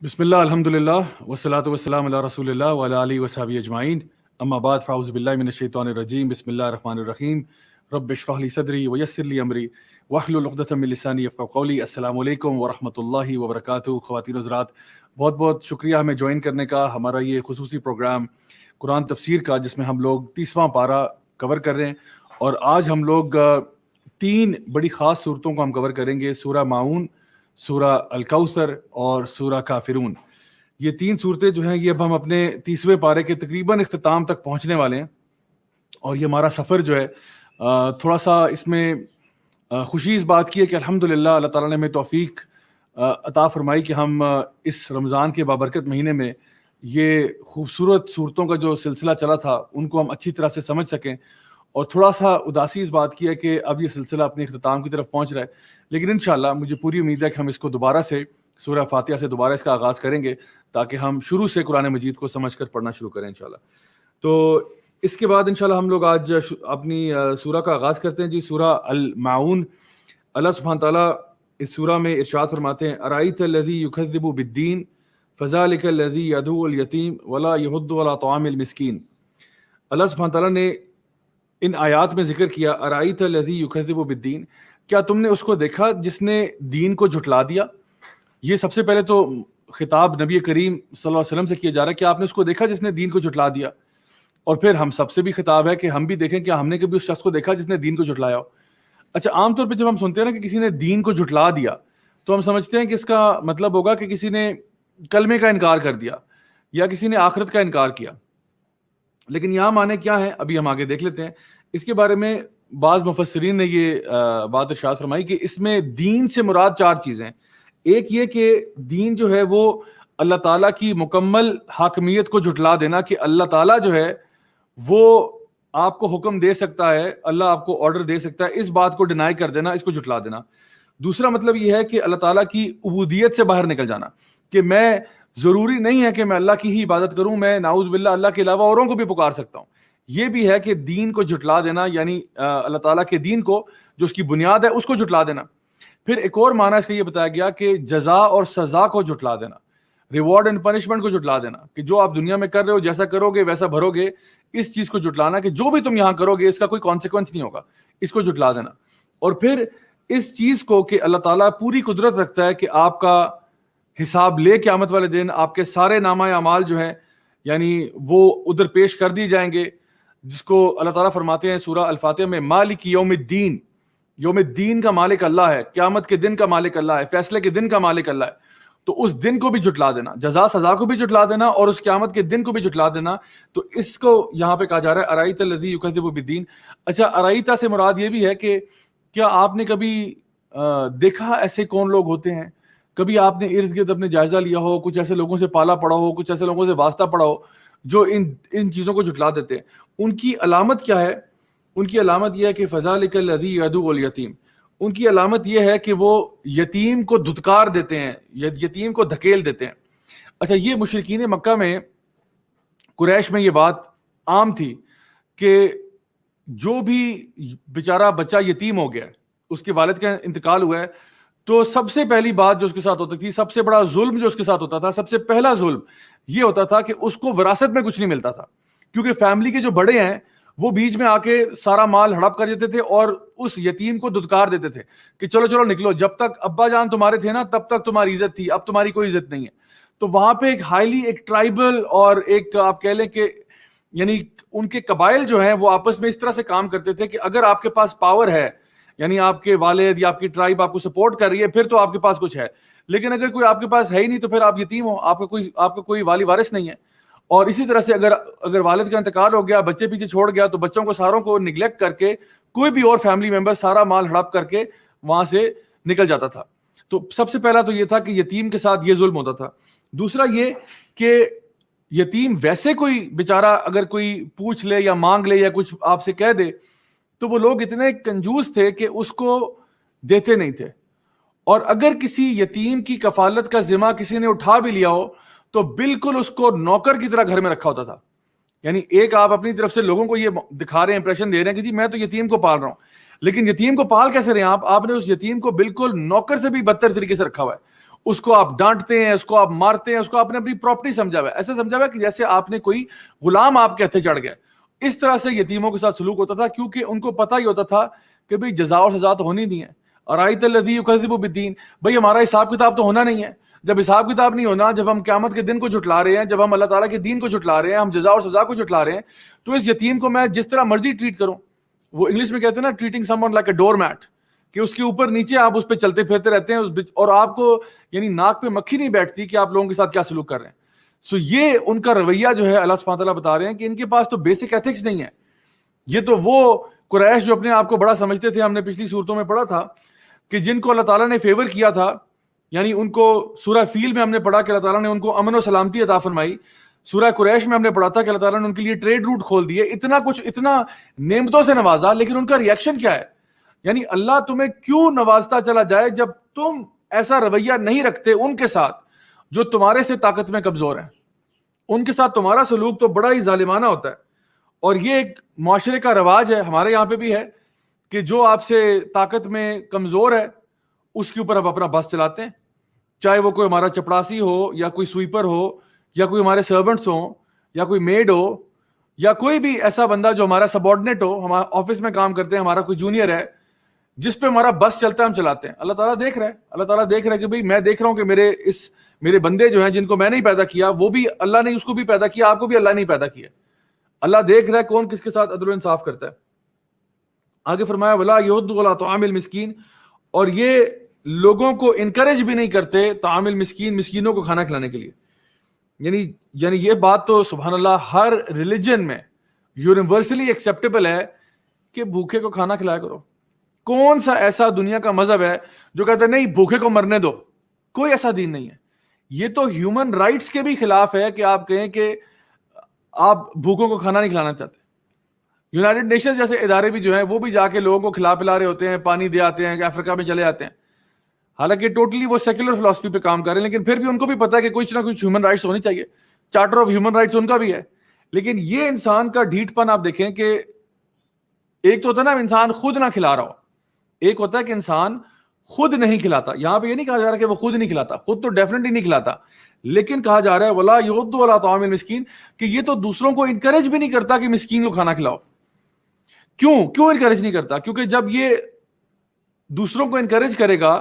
بسم اللہ الحمد للہ والصلاۃ والسلام علی رسول اللہ وعلی آلہ وصحبہ اجمعین اما بعد فاعوذ باللہ من الشیطان الرجیم بسم اللہ الرحمن الرحیم رب اشرح لی صدری ویسر لی امری واحلل عقدۃ من لسانی یفقہوا قولی۔ السلام علیکم ورحمۃ اللہ وبرکاتہ۔ خواتین و حضرات، بہت بہت شکریہ ہمیں جوائن کرنے کا۔ ہمارا یہ خصوصی پروگرام قرآن تفسیر کا، جس میں ہم لوگ 30واں پارہ کور کر رہے ہیں، اور آج ہم لوگ 3 بڑی خاص صورتوں کو ہم کور کریں گے: سورہ ماعون، سورہ الکوثر اور سورہ کافرون۔ یہ 3 صورتیں جو ہیں، یہ اب ہم اپنے 30ویں پارے کے تقریباً اختتام تک پہنچنے والے ہیں، اور یہ ہمارا سفر جو ہے تھوڑا سا اس میں خوشی اس بات کی ہے کہ الحمدللہ اللہ تعالیٰ نے ہمیں توفیق عطا فرمائی کہ ہم اس رمضان کے بابرکت مہینے میں یہ خوبصورت صورتوں کا جو سلسلہ چلا تھا ان کو ہم اچھی طرح سے سمجھ سکیں۔ اور تھوڑا سا اداسی اس بات کی ہے کہ اب یہ سلسلہ اپنے اختتام کی طرف پہنچ رہا ہے، لیکن انشاءاللہ مجھے پوری امید ہے کہ ہم اس کو دوبارہ سے سورہ فاتحہ سے دوبارہ اس کا آغاز کریں گے، تاکہ ہم شروع سے قرآن مجید کو سمجھ کر پڑھنا شروع کریں انشاءاللہ۔ تو اس کے بعد انشاءاللہ ہم لوگ آج اپنی سورہ کا آغاز کرتے ہیں۔ جی، سورہ الماعون۔ اللہ سبحانہ تعالیٰ اس سورہ میں ارشاد فرماتے ہیں: ارأیت الذی یکذب بالدین فذلک الذی یدعو الیتیم ولا یحض علی طعام المسکین۔ اللہ سبحانہ تعالیٰ نے ان آیات میں ذکر کیا ارأیت الذی یکذب بالدین، کیا تم نے اس کو دیکھا جس نے دین کو جھٹلا دیا؟ یہ سب سے پہلے تو خطاب نبی کریم صلی اللہ علیہ وسلم سے کیا جا رہا ہے کہ آپ نے اس کو دیکھا جس نے دین کو جھٹلا دیا، اور پھر ہم سب سے بھی خطاب ہے کہ ہم بھی دیکھیں کہ ہم نے کبھی اس شخص کو دیکھا جس نے دین کو جھٹلایا ہو۔ اچھا، عام طور پہ جب ہم سنتے ہیں نا کہ کسی نے دین کو جھٹلا دیا، تو ہم سمجھتے ہیں کہ اس کا مطلب ہوگا کہ کسی نے کلمے کا انکار کر دیا یا کسی نے آخرت کا انکار کیا، لیکن یہاں معنی کیا ہے ابھی ہم آگے دیکھ لیتے ہیں۔ اس کے بارے میں بعض مفسرین نے یہ بات ارشاد فرمائی کہ اس میں دین سے مراد 4 چیزیں۔ ایک یہ کہ دین جو ہے وہ اللہ تعالیٰ کی مکمل حاکمیت کو جھٹلا دینا، کہ اللہ تعالیٰ جو ہے وہ آپ کو حکم دے سکتا ہے، اللہ آپ کو آرڈر دے سکتا ہے، اس بات کو ڈینائی کر دینا، اس کو جھٹلا دینا۔ دوسرا مطلب یہ ہے کہ اللہ تعالیٰ کی عبودیت سے باہر نکل جانا، کہ میں ضروری نہیں ہے کہ میں اللہ کی ہی عبادت کروں، میں نعوذ باللہ اللہ کے علاوہ اوروں کو بھی پکار سکتا ہوں۔ یہ بھی ہے کہ دین کو جھٹلا دینا، یعنی اللہ تعالیٰ کے دین کو جو اس کی بنیاد ہے اس کو جھٹلا دینا۔ پھر ایک اور معنی اس کا یہ بتایا گیا کہ جزا اور سزا کو جھٹلا دینا، ریوارڈ اینڈ پنشمنٹ کو جھٹلا دینا، کہ جو آپ دنیا میں کر رہے ہو جیسا کرو گے ویسا بھرو گے، اس چیز کو جھٹلانا کہ جو بھی تم یہاں کرو گے اس کا کوئی کانسیکوینس نہیں ہوگا، اس کو جھٹلا دینا۔ اور پھر اس چیز کو کہ اللہ تعالیٰ پوری قدرت رکھتا ہے کہ آپ کا حساب لے قیامت والے دن، آپ کے سارے نامہ اعمال جو ہیں یعنی وہ ادھر پیش کر دی جائیں گے، جس کو اللہ تعالیٰ فرماتے ہیں سورہ الفاتحہ میں مالک یوم الدین۔ یوم الدین کا مالک اللہ ہے، قیامت کے دن کا مالک اللہ ہے، فیصلے کے دن کا مالک اللہ ہے۔ تو اس دن کو بھی جھٹلا دینا، جزا سزا کو بھی جھٹلا دینا، اور اس قیامت کے دن کو بھی جھٹلا دینا۔ تو اس کو یہاں پہ کہا جا رہا ہے ارأیت الذی یکذب بالدین۔ اچھا، ارأیت سے مراد یہ بھی ہے کہ کیا آپ نے کبھی دیکھا ایسے کون لوگ ہوتے ہیں، کبھی آپ نے ارد گرد اپنے جائزہ لیا ہو، کچھ ایسے لوگوں سے پالا پڑا ہو، کچھ ایسے لوگوں سے واسطہ پڑا ہو جو ان چیزوں کو جھٹلا دیتے ہیں۔ ان کی علامت کیا ہے؟ ان کی علامت یہ ہے کہ فذلک الذی یدعو الیتیم، ان کی علامت یہ ہے کہ وہ یتیم کو دھتکار دیتے ہیں، یتیم کو دھکیل دیتے ہیں۔ اچھا، یہ مشرکین مکہ میں، قریش میں یہ بات عام تھی کہ جو بھی بیچارہ بچہ یتیم ہو گیا، اس کے والد کا انتقال ہوا ہے، تو سب سے پہلی بات جو اس کے ساتھ ہوتی تھی، سب سے بڑا ظلم جو اس کے ساتھ ہوتا تھا، سب سے پہلا ظلم یہ ہوتا تھا کہ اس کو وراثت میں کچھ نہیں ملتا تھا، کیونکہ فیملی کے جو بڑے ہیں وہ بیچ میں آ کے سارا مال ہڑپ کر دیتے تھے اور اس یتیم کو دھتکار دیتے تھے کہ چلو چلو نکلو، جب تک ابا جان تمہارے تھے نا تب تک تمہاری عزت تھی، اب تمہاری کوئی عزت نہیں ہے۔ تو وہاں پہ ایک ٹرائبل اور ایک آپ کہہ لیں کہ یعنی ان کے قبائل جو ہیں وہ آپس میں اس طرح سے کام کرتے تھے کہ اگر آپ کے پاس پاور ہے، یعنی آپ کے والد یا آپ کی ٹرائب آپ کو سپورٹ کر رہی ہے، پھر تو آپ کے پاس کچھ ہے، لیکن اگر کوئی آپ کے پاس ہے ہی نہیں تو پھر آپ یتیم ہو، آپ کا کوئی والی وارث نہیں ہے۔ اور اسی طرح سے اگر والد کا انتقال ہو گیا، بچے پیچھے چھوڑ گیا، تو بچوں کو ساروں کو نگلیکٹ کر کے کوئی بھی اور فیملی ممبر سارا مال ہڑپ کر کے وہاں سے نکل جاتا تھا۔ تو سب سے پہلا تو یہ تھا کہ یتیم کے ساتھ یہ ظلم ہوتا تھا۔ دوسرا یہ کہ یتیم ویسے کوئی بیچارہ اگر کوئی پوچھ لے یا مانگ لے یا کچھ آپ سے کہہ دے، تو وہ لوگ اتنے کنجوس تھے کہ اس کو دیتے نہیں تھے، اور اگر کسی یتیم کی کفالت کا ذمہ کسی نے اٹھا بھی لیا ہو تو بالکل اس کو نوکر کی طرح گھر میں رکھا ہوتا تھا۔ یعنی ایک آپ اپنی طرف سے لوگوں کو یہ دکھا رہے ہیں، امپریشن دے رہے ہیں کہ جی میں تو یتیم کو پال رہا ہوں، لیکن یتیم کو پال کیسے رہے ہیں آپ نے اس یتیم کو بالکل نوکر سے بھی بدتر طریقے سے رکھا ہوا ہے، اس کو آپ ڈانٹتے ہیں, اس کو آپ مارتے ہیں, اس کو آپ نے اپنی پراپرٹی سمجھا ہوا ہے, ایسا سمجھا ہوا ہے کہ جیسے آپ نے کوئی غلام آپ کے ہتھے چڑھ گیا. اس طرح سے یتیموں کے ساتھ سلوک ہوتا تھا, کیونکہ ان کو پتہ ہی ہوتا تھا کہ بھئی جزا اور سزا تو ہونی نہیں ہے. ارائیت الذی یکذب بالدین, بھئی ہمارا حساب کتاب تو ہونا نہیں ہے. جب حساب کتاب نہیں ہونا, جب ہم قیامت کے دن کو جھٹلا رہے ہیں, جب ہم اللہ تعالیٰ کے دین کو جھٹلا رہے ہیں, ہم جزا اور سزا کو جھٹلا رہے ہیں, تو اس یتیم کو میں جس طرح مرضی ٹریٹ کروں, وہ انگلش میں کہتے ہیں نا treating some one like a door mat, کہ اس کے اوپر نیچے آپ اس پہ چلتے پھرتے رہتے ہیں, اور آپ کو یعنی ناک پہ مکھی نہیں بیٹھتی کہ آپ لوگوں کے ساتھ کیا سلوک کر رہے ہیں. سو یہ ان کا رویہ جو ہے, اللہ سبحانہ تعالیٰ بتا رہے ہیں کہ ان کے پاس تو بیسک ایتھکس نہیں ہے. یہ تو وہ قریش جو اپنے آپ کو بڑا سمجھتے تھے, ہم نے پچھلی صورتوں میں پڑھا تھا کہ جن کو اللہ تعالیٰ نے فیور کیا تھا, یعنی ان کو سورہ فیل میں ہم نے پڑھا کہ اللہ تعالیٰ نے ان کو امن و سلامتی عطا فرمائی. سورہ قریش میں ہم نے پڑھا تھا کہ اللہ تعالیٰ نے ان کے لیے ٹریڈ روٹ کھول دیے, اتنا کچھ, اتنا نعمتوں سے نوازا, لیکن ان کا ریئیکشن کیا ہے؟ یعنی اللہ تمہیں کیوں نوازتا چلا جائے جب تم ایسا رویہ نہیں رکھتے ان کے ساتھ جو تمہارے سے طاقت میں کمزور ہیں. ان کے ساتھ تمہارا سلوک تو بڑا ہی ظالمانہ ہوتا ہے. اور یہ ایک معاشرے کا رواج ہے, ہمارے یہاں پہ بھی ہے, کہ جو آپ سے طاقت میں کمزور ہے اس کے اوپر آپ اپنا بس چلاتے ہیں, چاہے وہ کوئی ہمارا چپڑاسی ہو, یا کوئی سویپر ہو, یا کوئی ہمارے سرونٹس ہوں, یا کوئی میڈ ہو, یا کوئی بھی ایسا بندہ جو ہمارا سبارڈینیٹ ہو, ہمارا آفس میں کام کرتے ہیں, ہمارا کوئی جونیئر ہے جس پہ ہمارا بس چلتا ہے, ہم چلاتے ہیں. اللہ تعالیٰ دیکھ رہا ہے, اللہ تعالیٰ دیکھ رہا ہے کہ بھئی میں دیکھ رہا ہوں کہ میرے بندے جو ہیں جن کو میں نہیں پیدا کیا, وہ بھی اللہ نے اس کو بھی پیدا کیا, آپ کو بھی اللہ نے پیدا کیا. اللہ دیکھ رہا ہے کون کس کے ساتھ عدل و انصاف کرتا ہے. آگے فرمایا ولا یحض علی طعام المسکین, اور یہ لوگوں کو انکریج بھی نہیں کرتے طعام المسکین, مسکینوں کو کھانا کھلانے کے لیے. یعنی یہ بات تو سبحان اللہ ہر ریلیجن میں یونیورسلی ایکسیپٹیبل ہے کہ بھوکے کو کھانا کھلایا کرو. کون سا ایسا دنیا کا مذہب ہے جو کہتا ہے نہیں بھوکے کو مرنے دو؟ کوئی ایسا دین نہیں ہے. یہ تو ہیومن رائٹس کے بھی خلاف ہے کہ آپ کہیں کہ آپ بھوکوں کو کھانا نہیں کھلانا چاہتے. یونائٹڈ نیشنز جیسے ادارے بھی جو ہیں وہ بھی جا کے لوگوں کو کھلا پلا رہے ہوتے ہیں, پانی دے آتے ہیں, کہ افریقہ میں چلے آتے ہیں. حالانکہ ٹوٹلی وہ سیکولر فلاسفی پہ کام کر رہے ہیں, لیکن پھر بھی ان کو بھی پتا ہے کہ کچھ نہ کچھ ہیومن رائٹس ہونی چاہیے. چارٹر آف ہیومن رائٹس ان کا بھی ہے. لیکن یہ انسان کا ڈھیٹ پن آپ دیکھیں کہ ایک تو ہوتا ہے نا انسان خود نہ کھلا رہا ہو, ایک ہوتا ہے کہ انسان خود نہیں کھلاتا. یہاں پہ یہ نہیں کہا جا رہا کہ وہ خود نہیں کھلاتا, خود تو ڈیفینیٹلی نہیں کھلاتا, لیکن کہا جا رہا ہے ولا یحض علی طعام المسکین, کہ یہ تو دوسروں کو انکریج بھی نہیں کرتا کہ مسکین کو کھانا کھلاؤ. کیوں انکریج نہیں کرتا؟ کیونکہ جب یہ دوسروں کو انکریج کرے گا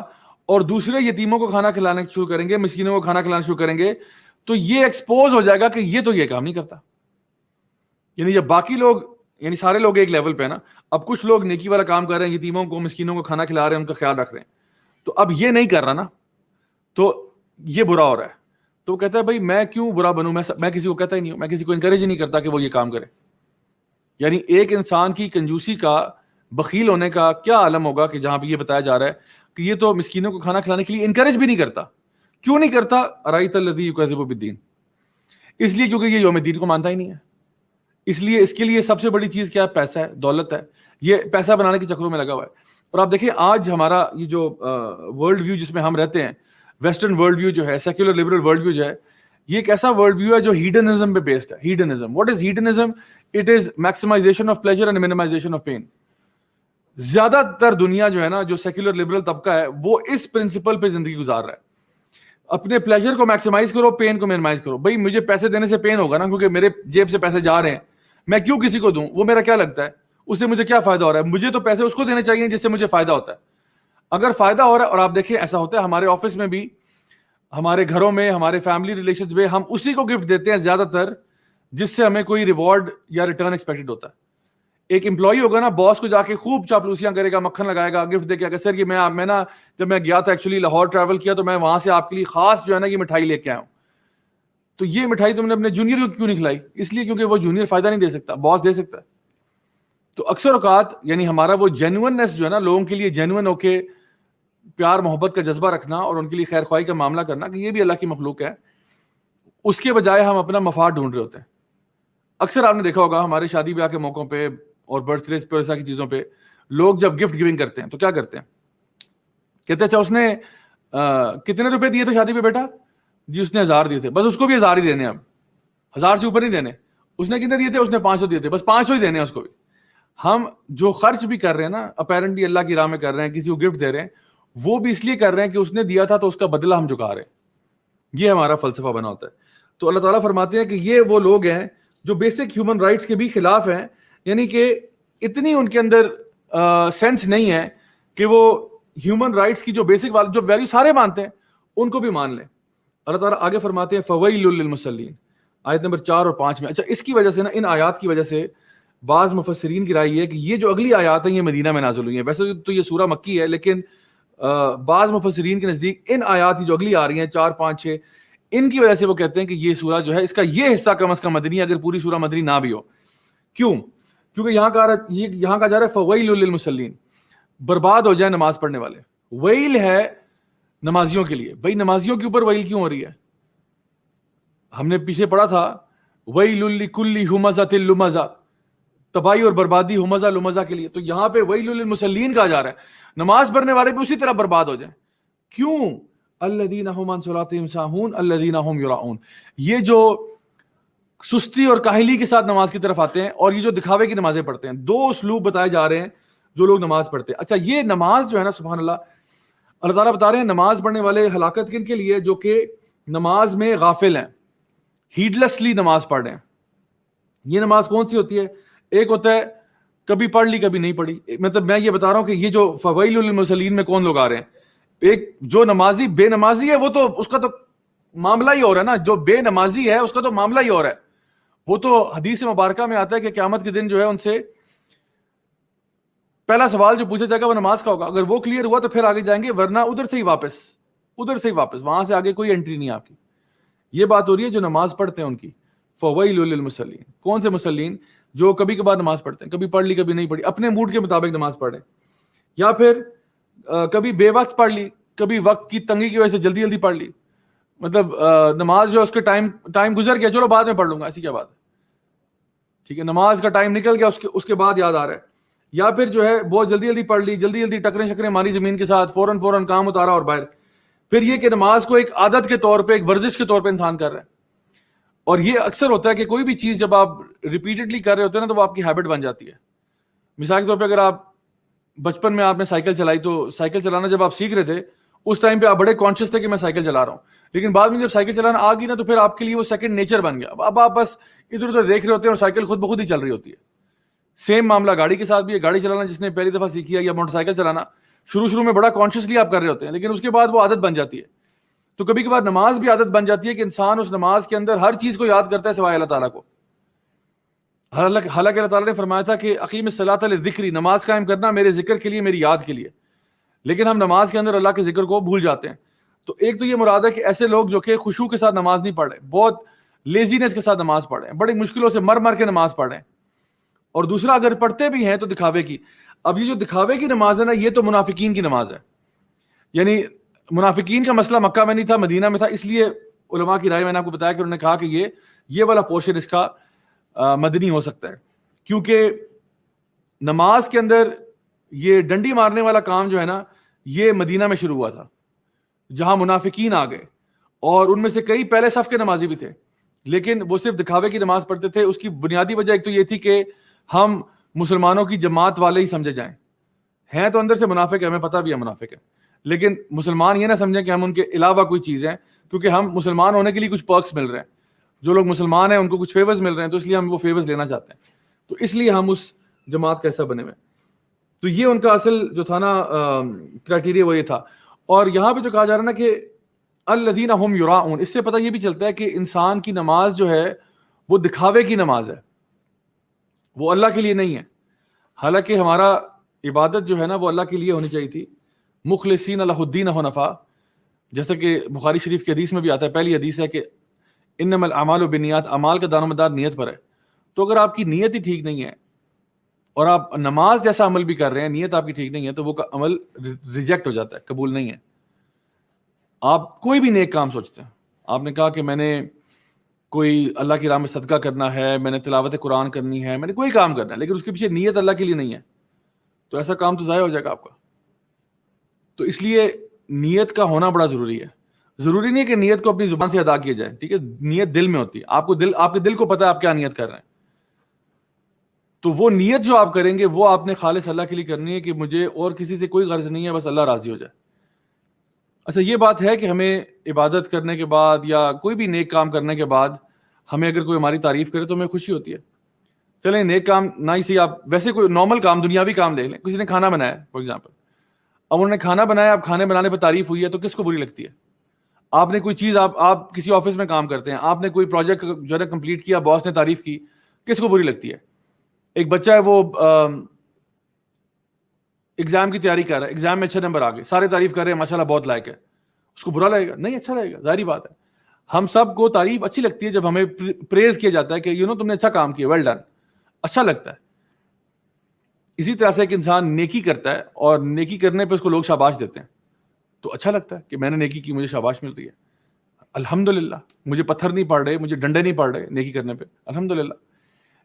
اور دوسرے یتیموں کو کھانا کھلانا شروع کریں گے, مسکینوں کو کھانا کھلانا شروع کریں گے, تو یہ ایکسپوز ہو جائے گا کہ یہ تو یہ کام نہیں کرتا. یعنی جب باقی لوگ, یعنی سارے لوگ ایک لیول پہ نا, اب کچھ لوگ نیکی والا کام کر رہے ہیں, یتیموں کو مسکینوں کو کھانا کھلا رہے ہیں, ان کا خیال رکھ رہے ہیں, تو اب یہ نہیں کر رہا نا, تو یہ برا ہو رہا ہے. تو وہ کہتا ہے بھائی میں کیوں برا بنوں, میں کسی کو کہتا ہی نہیں ہوں, میں کسی کو انکریج ہی نہیں کرتا کہ وہ یہ کام کرے. یعنی ایک انسان کی کنجوسی کا, بخیل ہونے کا کیا عالم ہوگا کہ جہاں پہ یہ بتایا جا رہا ہے کہ یہ تو مسکینوں کو کھانا کھلانے کے لیے انکریج بھی نہیں کرتا. کیوں نہیں کرتا؟ ارائیت الذی یکذب بالدین, اس لیے کیونکہ یہ یوم دین کو مانتا ہی نہیں ہے. اس لیے اس کے لیے سب سے بڑی چیز کیا ہے؟ پیسہ ہے, دولت ہے. یہ پیسہ بنانے کے چکروں میں لگا ہوا ہے. اور آپ دیکھیں آج ہمارا یہ جو ورلڈ ویو جس میں ہم رہتے ہیں, ویسٹرن ورلڈ ویو جو ہے, سیکولر لبرل ورلڈ ویو جو ہے, یہ ایک ایسا ورلڈ ویو ہے جو ہیڈنزم پہ بیسڈ ہے. Hedonism, what is hedonism? It is maximisation of pleasure and minimisation of pain. زیادہ تر دنیا جو ہے نا, جو سیکولر لبرل طبقہ ہے, وہ اس پرنسپل پہ زندگی گزار رہا ہے. اپنے پلیجر کو میکسیمائز کرو, پین کو منیمائز کرو. بھائی مجھے پیسے دینے سے پین ہوگا نا, کیونکہ میرے جیب سے پیسے جا رہے ہیں, میں کیوں کسی کو دوں؟ وہ میرا کیا لگتا ہے, اس سے مجھے کیا فائدہ ہو رہا ہے؟ مجھے تو پیسے اس کو دینے چاہیے جس سے مجھے فائدہ ہوتا ہے. اگر فائدہ ہو رہا ہے, اور آپ دیکھیں ایسا ہوتا ہے ہمارے آفس میں بھی, ہمارے گھروں میں, ہمارے فیملی ریلیشنز میں, ہم اسی کو گفٹ دیتے ہیں زیادہ تر جس سے ہمیں کوئی ریوارڈ یا ریٹرن ایکسپیکٹڈ ہوتا ہے. ایک امپلائی ہوگا نا, باس کو جا کے خوب چاپلوسیاں کرے گا, مکھن لگائے گا, گفٹ دے کے کہ سر یہ میں نا جب میں گیا تھا ایکچولی لاہور ٹریول کیا, تو میں وہاں سے آپ کے لیے خاص جو ہے نا یہ مٹھائی لے کے آیا ہوں. تو یہ مٹھائی تم نے اپنے جونیئر کو کیوں نہیں کھلائی؟ اس لیے کیونکہ وہ جونیئر فائدہ نہیں دے سکتا, باس دے سکتا ہے. تو اکثر اوقات یعنی ہمارا وہ جینوئننس جو ہے نا, لوگوں کے لیے جینوئن ہو کے پیار محبت کا جذبہ رکھنا اور ان کے لیے خیر خواہی کا معاملہ کرنا, کہ یہ بھی اللہ کی مخلوق ہے, اس کے بجائے ہم اپنا مفاد ڈھونڈ رہے ہوتے ہیں. اکثر آپ نے دیکھا ہوگا ہمارے شادی بیاہ کے موقعوں پہ اور برتھ ڈیز پہ ایسا کی چیزوں پہ لوگ جب گفٹ گیونگ کرتے ہیں تو کیا کرتے ہیں؟ کہتے ہیں اچھا اس نے کتنے روپے دیے تھے شادی پہ بیٹا؟ جی اس نے 1000 دیے تھے. بس اس کو بھی 1000 ہی دینے, اب 1000 سے اوپر نہیں دینے. اس نے کتنے دیے تھے؟ اس نے 500 دیے تھے, بس 500 ہی دینے ہیں اس کو بھی. ہم جو خرچ بھی کر رہے ہیں نا, اپیرنٹلی اللہ کی راہ میں کر رہے ہیں, کسی کو گفٹ دے رہے ہیں, وہ بھی اس لیے کر رہے ہیں کہ اس نے دیا تھا تو اس کا بدلہ ہم چکا رہے ہیں. یہ ہمارا فلسفہ بنا ہوتا ہے. تو اللہ تعالیٰ فرماتے ہیں کہ یہ وہ لوگ ہیں جو بیسک ہیومن رائٹس کے بھی خلاف ہیں, یعنی کہ اتنی ان کے اندر سینس نہیں ہے کہ وہ ہیومن رائٹس کی جو بیسک جو ویلیو سارے مانتے ہیں ان کو بھی مان لیں. اللہ تعالیٰ آگے فرماتے ہیں فویل للمصلین, آیت نمبر 4 اور 5 میں. اچھا, اس کی وجہ سے نا, ان آیات کی وجہ سے بعض مفسرین کی رائے یہ ہے کہ یہ جو اگلی آیات ہیں یہ مدینہ میں نازل ہوئی ہیں. ویسے تو یہ سورہ مکی ہے, لیکن بعض مفسرین کے نزدیک ان آیات کی جو اگلی آ رہی ہیں 4, 5, 6, ان کی وجہ سے وہ کہتے ہیں کہ یہ سورہ جو ہے اس کا یہ حصہ کم از کم مدنی, اگر پوری سورہ مدنی نہ بھی ہو. کیوں؟ کیونکہ یہاں کہا جا رہا ہے فویل للمصلین, برباد ہو جائے نماز پڑھنے والے. ویل ہے نمازیوں کے لیے. بھائی نمازیوں کے اوپر ویل کیوں ہو رہی ہے؟ ہم نے پیچھے پڑھا تھا ویل لکل ہمزۃ لمزہ, تباہی اور بربادی ہمزہ لمزہ کے لیے. تو یہاں پہ ویل للمصلین کہا جا رہا ہے, نماز پڑھنے والے بھی اسی طرح برباد ہو جائیں. کیوں؟ الذین هم عن صلاتهم ساہون الذین هم یراؤون, یہ جو سستی اور کاہلی کے ساتھ نماز کی طرف آتے ہیں اور یہ جو دکھاوے کی نمازیں پڑھتے ہیں. دو اسلوب بتائے جا رہے ہیں جو لوگ نماز پڑھتے ہیں. اچھا, یہ نماز جو ہے نا, سبحان اللہ, اللہ تعالیٰ بتا رہے ہیں نماز پڑھنے والے ہلاکت کن کے لیے, جو کہ نماز میں غافل ہیں, ہیڈلسلی نماز پڑھ رہے ہیں. یہ نماز کون سی ہوتی ہے؟ ایک ہوتا ہے کبھی پڑھ لی کبھی نہیں پڑھی. مطلب میں یہ بتا رہا ہوں کہ یہ جو فویل للمصلین میں کون لوگ آ رہے ہیں, ایک جو نمازی بے نمازی ہے وہ تو اس کا تو معاملہ ہی اور ہے نا, جو بے نمازی ہے اس کا تو معاملہ ہی اور ہے. وہ تو حدیث مبارکہ میں آتا ہے کہ قیامت کے دن جو ہے ان سے پہلا سوال جو پوچھا جائے گا وہ نماز کا ہوگا. اگر وہ کلیئر ہوا تو پھر آگے جائیں گے, ورنہ ادھر سے ہی واپس, وہاں سے آگے کوئی انٹری نہیں آپ کی. یہ بات ہو رہی ہے جو نماز پڑھتے ہیں ان کی. فویل للمصلین, کون سے مصلین؟ جو کبھی کبھار نماز پڑھتے ہیں, کبھی پڑھ لی کبھی نہیں پڑھی, اپنے موڈ کے مطابق نماز پڑھیں, یا پھر کبھی بے وقت پڑھ لی, کبھی وقت کی تنگی کی وجہ سے جلدی جلدی پڑھ لی. مطلب نماز جو اس کے ٹائم گزر گیا, چلو بعد میں پڑھ لوں گا, ایسی کیا بات ہے؟ ٹھیک ہے, نماز کا ٹائم نکل گیا, اس کے بعد یاد آ رہا ہے. یا پھر جو ہے بہت جلدی جلدی پڑھ لی, جلدی جلدی ٹکریں شکریں ماری زمین کے ساتھ, فوراً کام اتارا اور باہر. پھر یہ کہ نماز کو ایک عادت کے طور پہ, ایک ورزش کے طور پہ انسان کر رہا ہے. اور یہ اکثر ہوتا ہے کہ کوئی بھی چیز جب آپ ریپیٹڈلی کر رہے ہوتے ہیں نا تو وہ آپ کی ہیبٹ بن جاتی ہے. مثال کے طور پہ اگر آپ بچپن میں آپ نے سائیکل چلائی, تو سائیکل چلانا جب آپ سیکھ رہے تھے اس ٹائم پہ آپ بڑے کانشیس تھے کہ میں سائیکل چلا رہا ہوں, لیکن بعد میں جب سائیکل چلانا آ گئی نا تو پھر آپ کے لیے وہ سیکنڈ نیچر بن گیا. اب آپ بس ادھر ادھر دیکھ رہے ہوتے ہیں اور سائیکل خود بخود ہی چل رہی ہوتی ہے. سیم معاملہ گاڑی کے ساتھ بھی ہے. گاڑی چلانا جس نے پہلی دفعہ سیکھی ہے, یا موٹر سائیکل چلانا, شروع میں بڑا کانشیسلی آپ کر رہے ہوتے ہیں, لیکن اس کے بعد وہ عادت بن جاتی ہے. تو کبھی کبھار نماز بھی عادت بن جاتی ہے کہ انسان اس نماز کے اندر ہر چیز کو یاد کرتا ہے سوائے اللہ تعالیٰ کو. حالانکہ اللہ تعالیٰ نے فرمایا تھا کہ اقیم الصلاۃ لذکری, نماز قائم کرنا میرے ذکر کے لیے, میری یاد کے لیے. لیکن ہم نماز کے اندر اللہ کے ذکر کو بھول جاتے ہیں. تو ایک تو یہ مراد ہے کہ ایسے لوگ جو کہ خشوع کے ساتھ نماز نہیں پڑھ رہے, بہت لیزینس کے ساتھ نماز پڑھ رہے ہیں, بڑی مشکلوں سے مر کے نماز پڑھ رہے ہیں. اور دوسرا اگر پڑھتے بھی ہیں تو دکھاوے کی. اب یہ جو دکھاوے کی نماز ہے نا, یہ تو منافقین کی نماز ہے. یعنی منافقین کا مسئلہ مکہ میں نہیں تھا, مدینہ میں تھا. اس لیے علماء کی رائے میں نے آپ کو بتایا کہ انہوں نے کہا کہ یہ والا پورشن اس کا مدنی ہو سکتا ہے, کیونکہ نماز کے اندر یہ ڈنڈی مارنے والا کام جو ہے نا, یہ مدینہ میں شروع ہوا تھا, جہاں منافقین آ گئے. اور ان میں سے کئی پہلے صف کے نمازی بھی تھے, لیکن وہ صرف دکھاوے کی نماز پڑھتے تھے. اس کی بنیادی وجہ ایک تو یہ تھی کہ ہم مسلمانوں کی جماعت والے ہی سمجھے جائیں. ہیں تو اندر سے منافق ہے, ہمیں پتہ بھی ہے منافق ہے, لیکن مسلمان یہ نہ سمجھیں کہ ہم ان کے علاوہ کوئی چیز ہیں, کیونکہ ہم مسلمان ہونے کے لیے کچھ پرکس مل رہے ہیں. جو لوگ مسلمان ہیں ان کو کچھ فیورز مل رہے ہیں, تو اس لیے ہم وہ فیورز لینا چاہتے ہیں, تو اس لیے ہم اس جماعت کا حصہ بنے ہوئے. تو یہ ان کا اصل جو تھا نا کرائٹیریا, وہ یہ تھا. اور یہاں پہ جو کہا جا رہا ہے نا کہ الذین هم یراؤون, اس سے پتہ یہ بھی چلتا ہے کہ انسان کی نماز جو ہے وہ دکھاوے کی نماز ہے, وہ اللہ کے لیے نہیں ہے. حالانکہ ہمارا عبادت جو ہے نا وہ اللہ کے لیے ہونی چاہیے تھی, مخلصین لہ الدین حنفاء, جیسا کہ بخاری شریف کی حدیث میں بھی آتا ہے. پہلی حدیث ہے کہ انما الاعمال بالنیات, اعمال کا دار و مدار نیت پر ہے. تو اگر آپ کی نیت ہی ٹھیک نہیں ہے اور آپ نماز جیسا عمل بھی کر رہے ہیں, نیت آپ کی ٹھیک نہیں ہے, تو وہ عمل ریجیکٹ ہو جاتا ہے, قبول نہیں ہے. آپ کوئی بھی نیک کام سوچتے ہیں, آپ نے کہا کہ میں نے کوئی اللہ کی راہ میں صدقہ کرنا ہے, میں نے تلاوت قرآن کرنی ہے, میں نے کوئی کام کرنا ہے, لیکن اس کے پیچھے نیت اللہ کے لیے نہیں ہے, تو ایسا کام تو ضائع ہو جائے گا آپ کا. تو اس لیے نیت کا ہونا بڑا ضروری ہے. ضروری نہیں ہے کہ نیت کو اپنی زبان سے ادا کیا جائے, ٹھیک ہے, نیت دل میں ہوتی ہے. آپ کے دل کو پتہ ہے آپ کیا نیت کر رہے ہیں, تو وہ نیت جو آپ کریں گے وہ آپ نے خالص اللہ کے لیے کرنی ہے, کہ مجھے اور کسی سے کوئی غرض نہیں ہے, بس اللہ راضی ہو جائے. اچھا یہ بات ہے کہ ہمیں عبادت کرنے کے بعد یا کوئی بھی نیک کام کرنے کے بعد ہمیں اگر کوئی ہماری تعریف کرے تو ہمیں خوشی ہوتی ہے. چلیں نیک کام نہ ہی صحیح، آپ ویسے کوئی نارمل کام دنیاوی کام دیکھ لیں. کسی نے کھانا بنایا فار ایگزامپل، اب انہوں نے کھانا بنایا، اب کھانے بنانے پہ تعریف ہوئی ہے تو کس کو بری لگتی ہے؟ آپ نے کوئی چیز، آپ کسی آفس میں کام کرتے ہیں، آپ نے کوئی پروجیکٹ جو ہے کمپلیٹ کیا، باس نے تعریف کی، کس کو بری لگتی ہے؟ ایک بچہ ہے وہ ایگزام کی تیاری کر رہا ہے، ایگزام میں اچھے نمبر آ گئے، سارے تعریف کر رہے ہیں ماشاءاللہ بہت لائق ہے، اس کو برا لگے گا؟ نہیں، اچھا لگے گا، ظاہری بات ہے. ہم سب کو تعریف اچھی لگتی ہے جب ہمیں پریز کیا جاتا ہے کہ تم نے اچھا کام کیا، ویل ڈن، اچھا لگتا ہے. اسی طرح سے ایک انسان نیکی کرتا ہے اور نیکی کرنے پہ اس کو لوگ شاباش دیتے ہیں تو اچھا لگتا ہے کہ میں نے نیکی کی، مجھے شاباش مل رہی ہے، الحمدللہ، مجھے پتھر نہیں پڑ رہے، مجھے ڈنڈے نہیں پڑ رہے نیکی کرنے پہ، الحمدللہ.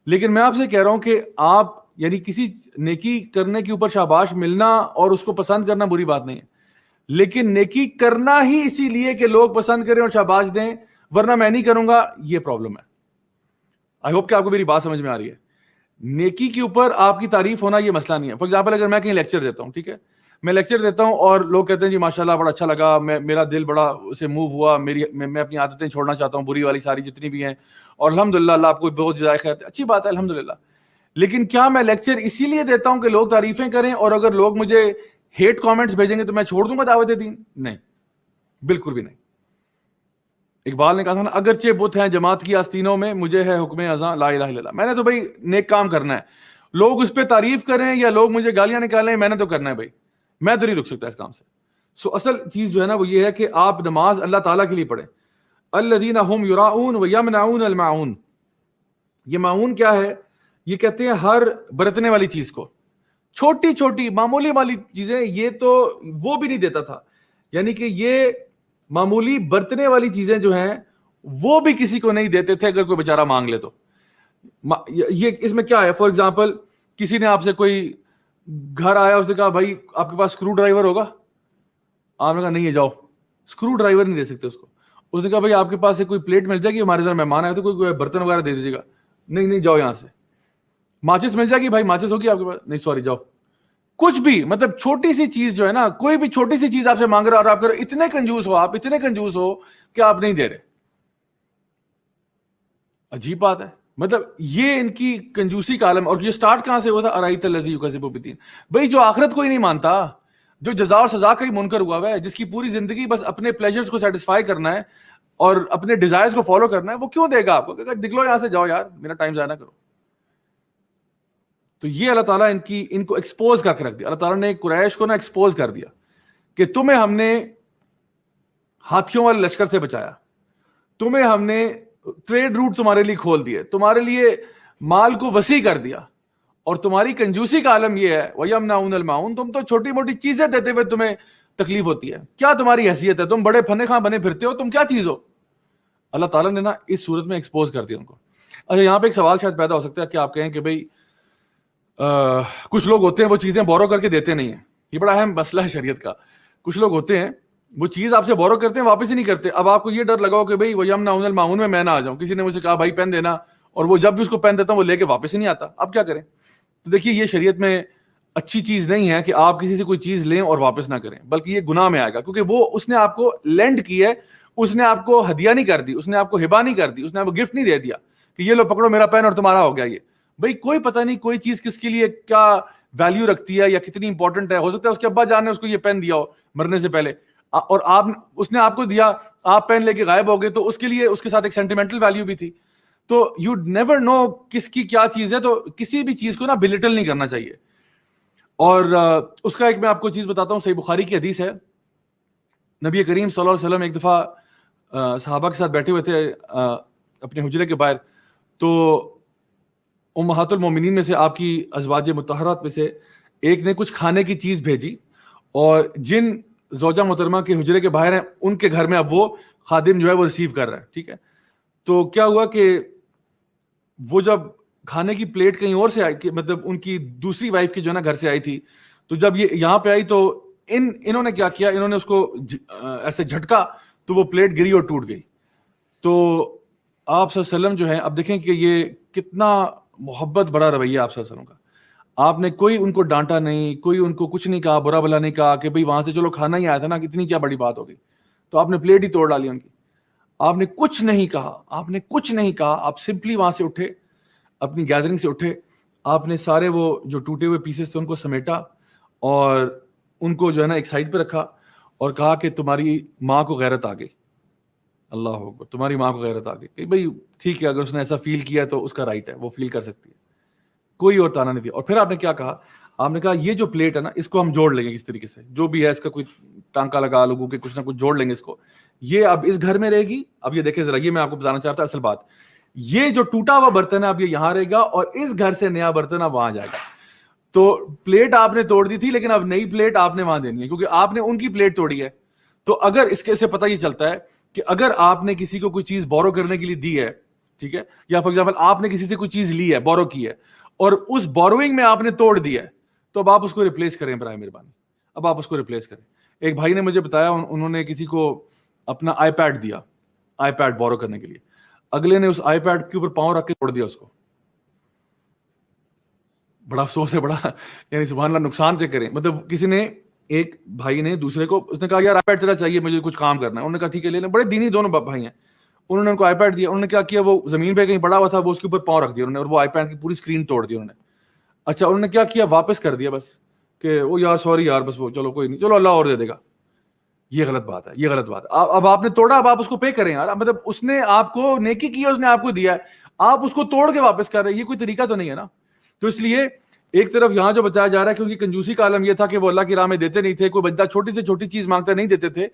لیکن میں آپ سے کہہ رہا ہوں کہ آپ یعنی کسی نیکی کرنے کے اوپر شاباش ملنا اور اس کو پسند کرنا بری بات نہیں ہے، لیکن نیکی کرنا ہی اسی لیے کہ لوگ پسند کریں اور شاباش دیں، ورنہ میں نہیں کروں گا، یہ پرابلم ہے. آئی ہوپ کہ آپ کو میری بات سمجھ میں آ رہی ہے. نیکی کے اوپر آپ کی تعریف ہونا یہ مسئلہ نہیں ہے. فار ایگزامپل اگر میں کہیں لیکچر دیتا ہوں، ٹھیک ہے، میں لیکچر دیتا ہوں اور لوگ کہتے ہیں جی ماشاءاللہ بڑا اچھا لگا، میرا دل بڑا اسے موو ہوا، میں اپنی عادتیں چھوڑنا چاہتا ہوں، بری والی ساری جتنی بھی ہیں، اور الحمدللہ اللہ آپ کو بہت جزائے خیر، اچھی بات ہے الحمدللہ. لیکن کیا میں لیکچر اسی لیے دیتا ہوں کہ لوگ تعریفیں کریں اور اگر لوگ مجھے ہیٹ کامنٹس بھیجیں گے تو میں چھوڑ دوں گا دعوت دین؟ نہیں، بالکل بھی نہیں. اقبال نے کہا تھا نا، اگرچہ بت ہیں جماعت کی آستینوں میں، مجھے ہے حکم ازاں لا الہ الا اللہ. میں نے تو بھائی نیک کام کرنا ہے، لوگ اس پہ تعریف کریں یا لوگ مجھے گالیاں نکالیں، میں نے تو کرنا ہے بھائی، میں تو نہیں رک سکتا اس کام سے. سو اصل چیز جو ہے نا وہ یہ ہے کہ آپ نماز اللہ تعالیٰ کے لیے پڑھیں. الذین هم یراؤون ویمنعون الماعون. یہ معون کیا ہے؟ یہ کہتے ہیں ہر برتنے والی چیز کو، چھوٹی چھوٹی معمولی والی چیزیں، یہ تو وہ بھی نہیں دیتا تھا. یعنی کہ یہ معمولی برتنے والی چیزیں جو ہیں وہ بھی کسی کو نہیں دیتے تھے اگر کوئی بیچارہ مانگ لے تو. یہ اس میں کیا ہے؟ فار ایگزامپل کسی نے آپ سے کوئی گھر آیا، اس نے کہا بھائی آپ کے پاس اسکرو ڈرائیور ہوگا؟ آپ نے کہا نہیں ہے، جاؤ. اسکرو ڈرائیور نہیں دے سکتے اس کو. اس نے کہا بھائی آپ کے پاس سے کوئی پلیٹ مل جائے گی، ہمارے ذرا مہمان آئے تو کوئی برتن وغیرہ دے دیجیے گا؟ نہیں، جاؤ یہاں سے. ماچس مل جائے گی بھائی، ماچس ہوگی آپ کے پاس؟ نہیں سوری، جاؤ. کچھ بھی، مطلب چھوٹی سی چیز جو ہے نا، کوئی بھی چھوٹی سی چیز آپ سے مانگ رہا اور آپ کہہ رہے اتنے کنجوس ہو، آپ اتنے کنجوس ہو کہ آپ نہیں دے رہے. عجیب بات ہے. مطلب یہ ان کی کنجوسی کا عالم. اور یہ سٹارٹ کہاں سے ہوا تھا؟ ارایت الذی یکذب بالدین. بھائی جو آخرت کو ہی نہیں مانتا، جو جزا اور سزا کا ہی منکر ہوا ہے، جس کی پوری زندگی بس اپنے پلیجرز کو سیٹسفائی کرنا ہے اور اپنے ڈیزائرز کو فالو کرنا ہے، وہ کیوں دے گا آپ کو؟ نکلو یہاں سے، جاؤ یار، میرا ٹائم ضائع نہ کرو. تو یہ اللہ تعالیٰ ان کو ایکسپوز کر کے رکھ دیا. اللہ تعالیٰ نے قریش کو نا ایکسپوز کر دیا کہ تمہیں ہم نے ہاتھیوں والے لشکر سے بچایا، تمہیں ہم نے ٹریڈ روٹ تمہارے لیے کھول دیے، تمہارے لیے مال کو وسیع کر دیا، اور تمہاری کنجوسی کا عالم یہ ہے وَيَمْنَعُونَ الْمَاعُونَ. تم تو چھوٹی موٹی چیزیں دیتے ہوئے تمہیں تکلیف ہوتی ہے. کیا تمہاری حیثیت ہے؟ تم بڑے فنے خواہ بنے پھرتے ہو، تم کیا چیز ہو؟ اللہ تعالیٰ نے نا اس صورت میں ایکسپوز کر دیا ان کو. اچھا یہاں پہ ایک سوال شاید پیدا ہو سکتا ہے کہ آپ کہیں کہ بھئی کچھ لوگ ہوتے ہیں وہ چیزیں بورو کر کے دیتے نہیں ہیں. یہ بڑا اہم مسئلہ ہے شریعت کا. کچھ لوگ ہوتے ہیں وہ چیز آپ سے بورو کرتے ہیں، واپس ہی نہیں کرتے. اب آپ کو یہ ڈر لگاؤ کہ بھئی وَيَمْنَعُونَ الْمَاعُونَ میں نہ آ جاؤں، کسی نے مجھ سے کہا بھائی پین دینا، اور وہ جب بھی اس کو پین دیتا ہوں وہ لے کے واپس ہی نہیں آتا، اب کیا کریں؟ تو دیکھیے یہ شریعت میں اچھی چیز نہیں ہے کہ آپ کسی سے کوئی چیز لیں اور واپس نہ کریں، بلکہ یہ گناہ میں آئے گا، کیونکہ وہ اس نے آپ کو لینڈ کی ہے، اس نے آپ کو ہدیہ نہیں کر دی، اس نے آپ کو ہبہ نہیں کر دی، اس نے آپ کو گفٹ نہیں دے دیا کہ یہ لو پکڑو میرا پین اور تمہارا ہو گیا. یہ بھائی کوئی پتہ نہیں کوئی چیز کس کے لیے کیا ویلیو رکھتی ہے یا کتنی امپورٹنٹ ہے. ہو سکتا ہے اس کے ابا جان نے اس کو یہ پین دیا ہو مرنے سے پہلے، اور اس نے آپ کو دیا، آپ پین لے کے غائب ہو گئے، تو اس کے لیے اس کے ساتھ ایک سینٹیمنٹل ویلیو بھی تھی. تو یو نیور نو کس کی کیا چیز ہے. تو کسی بھی چیز کو نا بلٹل نہیں کرنا چاہیے. اور اس کا ایک میں آپ کو چیز بتاتا ہوں، صحیح بخاری کی حدیث ہے. نبی کریم صلی اللہ علیہ وسلم ایک دفعہ صحابہ کے ساتھ بیٹھے ہوئے تھے اپنے حجرے کے باہر، تو امہات المومنین میں سے، آپ کی ازواج مطہرات میں سے ایک نے کچھ کھانے کی چیز بھیجی، اور جن زوجہ محترمہ کے حجرے کے باہر ہیں ان کے گھر میں اب وہ خادم جو ہے وہ ریسیو کر رہا ہے، ٹھیک ہے. تو کیا ہوا کہ وہ جب کھانے کی پلیٹ کہیں اور سے آئی، کہ مطلب ان کی دوسری وائف کی جو ہے نا گھر سے آئی تھی، تو جب یہ یہاں پہ آئی تو انہوں نے کیا کیا، انہوں نے اس کو ایسے جھٹکا تو وہ پلیٹ گری اور ٹوٹ گئی. تو آپ صلی اللہ علیہ وسلم جو ہے، اب دیکھیں کہ یہ کتنا محبت بڑا رویہ آپ صلی اللہ علیہ وسلم کا. آپ نے کوئی ان کو ڈانٹا نہیں, کوئی ان کو کچھ نہیں کہا, برا بھلا نہیں کہا کہ بھئی وہاں سے چلو کھانا ہی آیا تھا نا, اتنی کیا بڑی بات ہوگی, تو آپ نے پلیٹ ہی توڑ ڈالی ان کی. آپ نے کچھ نہیں کہا, آپ نے کچھ نہیں کہا, آپ سمپلی وہاں سے اٹھے, اپنی گیدرنگ سے اٹھے, آپ نے سارے وہ جو ٹوٹے ہوئے پیسز تھے ان کو سمیٹا اور ان کو جو ہے نا ایک سائڈ پہ رکھا اور کہا کہ تمہاری ماں کو غیرت آ گئی. اللہ اکبر, تمہاری ماں کو غیرت آ گئی. کہ بھئی ٹھیک ہے, اگر اس نے ایسا فیل کیا تو اس کا رائٹ ہے, وہ فیل کر سکتی ہے, کوئی اور تانا نہیں دیا. اور پھر آپ نے کیا کہا, آپ نے کہا یہ جو پلیٹ ہے نا اس کو ہم جوڑ لیں گے کس طریقے سے, جو بھی ہے اس کا کوئی ٹانکا لگا لوگوں کے کچھ نہ کچھ جوڑ لیں گے اس کو, یہ اب اس گھر میں رہے گی. اب یہ دیکھیں ذرا, یہ میں آپ کو بتانا چاہتا اصل بات, یہ جو ٹوٹا ہوا برتن ہے اب یہ یہاں رہے گا اور اس گھر سے نیا برتن اب وہاں جائے گا. تو پلیٹ آپ نے توڑ دی تھی لیکن اب نئی پلیٹ آپ نے وہاں دینی ہے کیونکہ آپ نے ان کی پلیٹ توڑی ہے. تو اگر اس کے سے پتہ یہ چلتا ہے کہ اگر آپ نے کسی کو کوئی چیز بورو کرنے کے لیے دی ہے, ٹھیک ہے, یا فار ایگزامپل آپ نے کسی سے کوئی چیز لی ہے, بورو کی ہے, اور اس بوروئنگ میں آپ نے توڑ دیا ہے, تو اب آپ اس کو ریپلیس کریں برائے مہربانی, اب آپ اس کو ریپلیس کریں. ایک بھائی نے مجھے بتایا انہوں نے کسی کو اپنا آئی پیڈ دیا, آئی پیڈ بورو کرنے کے لیے, اگلے نے اس آئی پیڈ کے اوپر پاؤں رکھ کے توڑ دیا اس کو. بڑا افسوس ہے, بڑا یعنی سبحان اللہ, نقصان سے کریں. مطلب کسی نے, ایک بھائی نے دوسرے کو, اس نے کہا یار آئی پیڈ تیرا چاہیے, مجھے کچھ کام کرنا ہے. انہوں نے کہا ٹھیک ہے لے لیں. بڑے دینی دونوں بھائی ہیں. انہوں نے ان کو آئی پیڈ دیا, انہوں نے کیا کیا, وہ زمین پہ کہیں پڑا ہوا تھا, وہ اس کے اوپر پاؤں رکھ دیا انہوں نے, اور وہ آئی پیڈ کی پوری اسکرین توڑ دی انہوں نے. اچھا انہوں نے کیا کیا, واپس کر دیا بس, کہ وہ یار سوری یار, بس وہ چلو کوئی نہیں, چلو اللہ اور دے دے گا. یہ غلط بات ہے, یہ غلط بات ہے. اب آپ نے توڑا, اب آپ اس کو پے کریں یار. مطلب اس نے آپ کو نیکی کی ہے, اس نے آپ کو دیا ہے, آپ اس کو توڑ کے واپس کر رہے ہیں, یہ کوئی طریقہ تو نہیں ہے نا. تو اس لیے ایک طرف یہاں جو بتایا جا رہا ہے کہ ان کی کنجوسی کا عالم یہ تھا کہ وہ اللہ کی راہ میں دیتے نہیں تھے, کوئی بندہ چھوٹی سے چھوٹی چیز مانگتا نہیں دیتے تھے.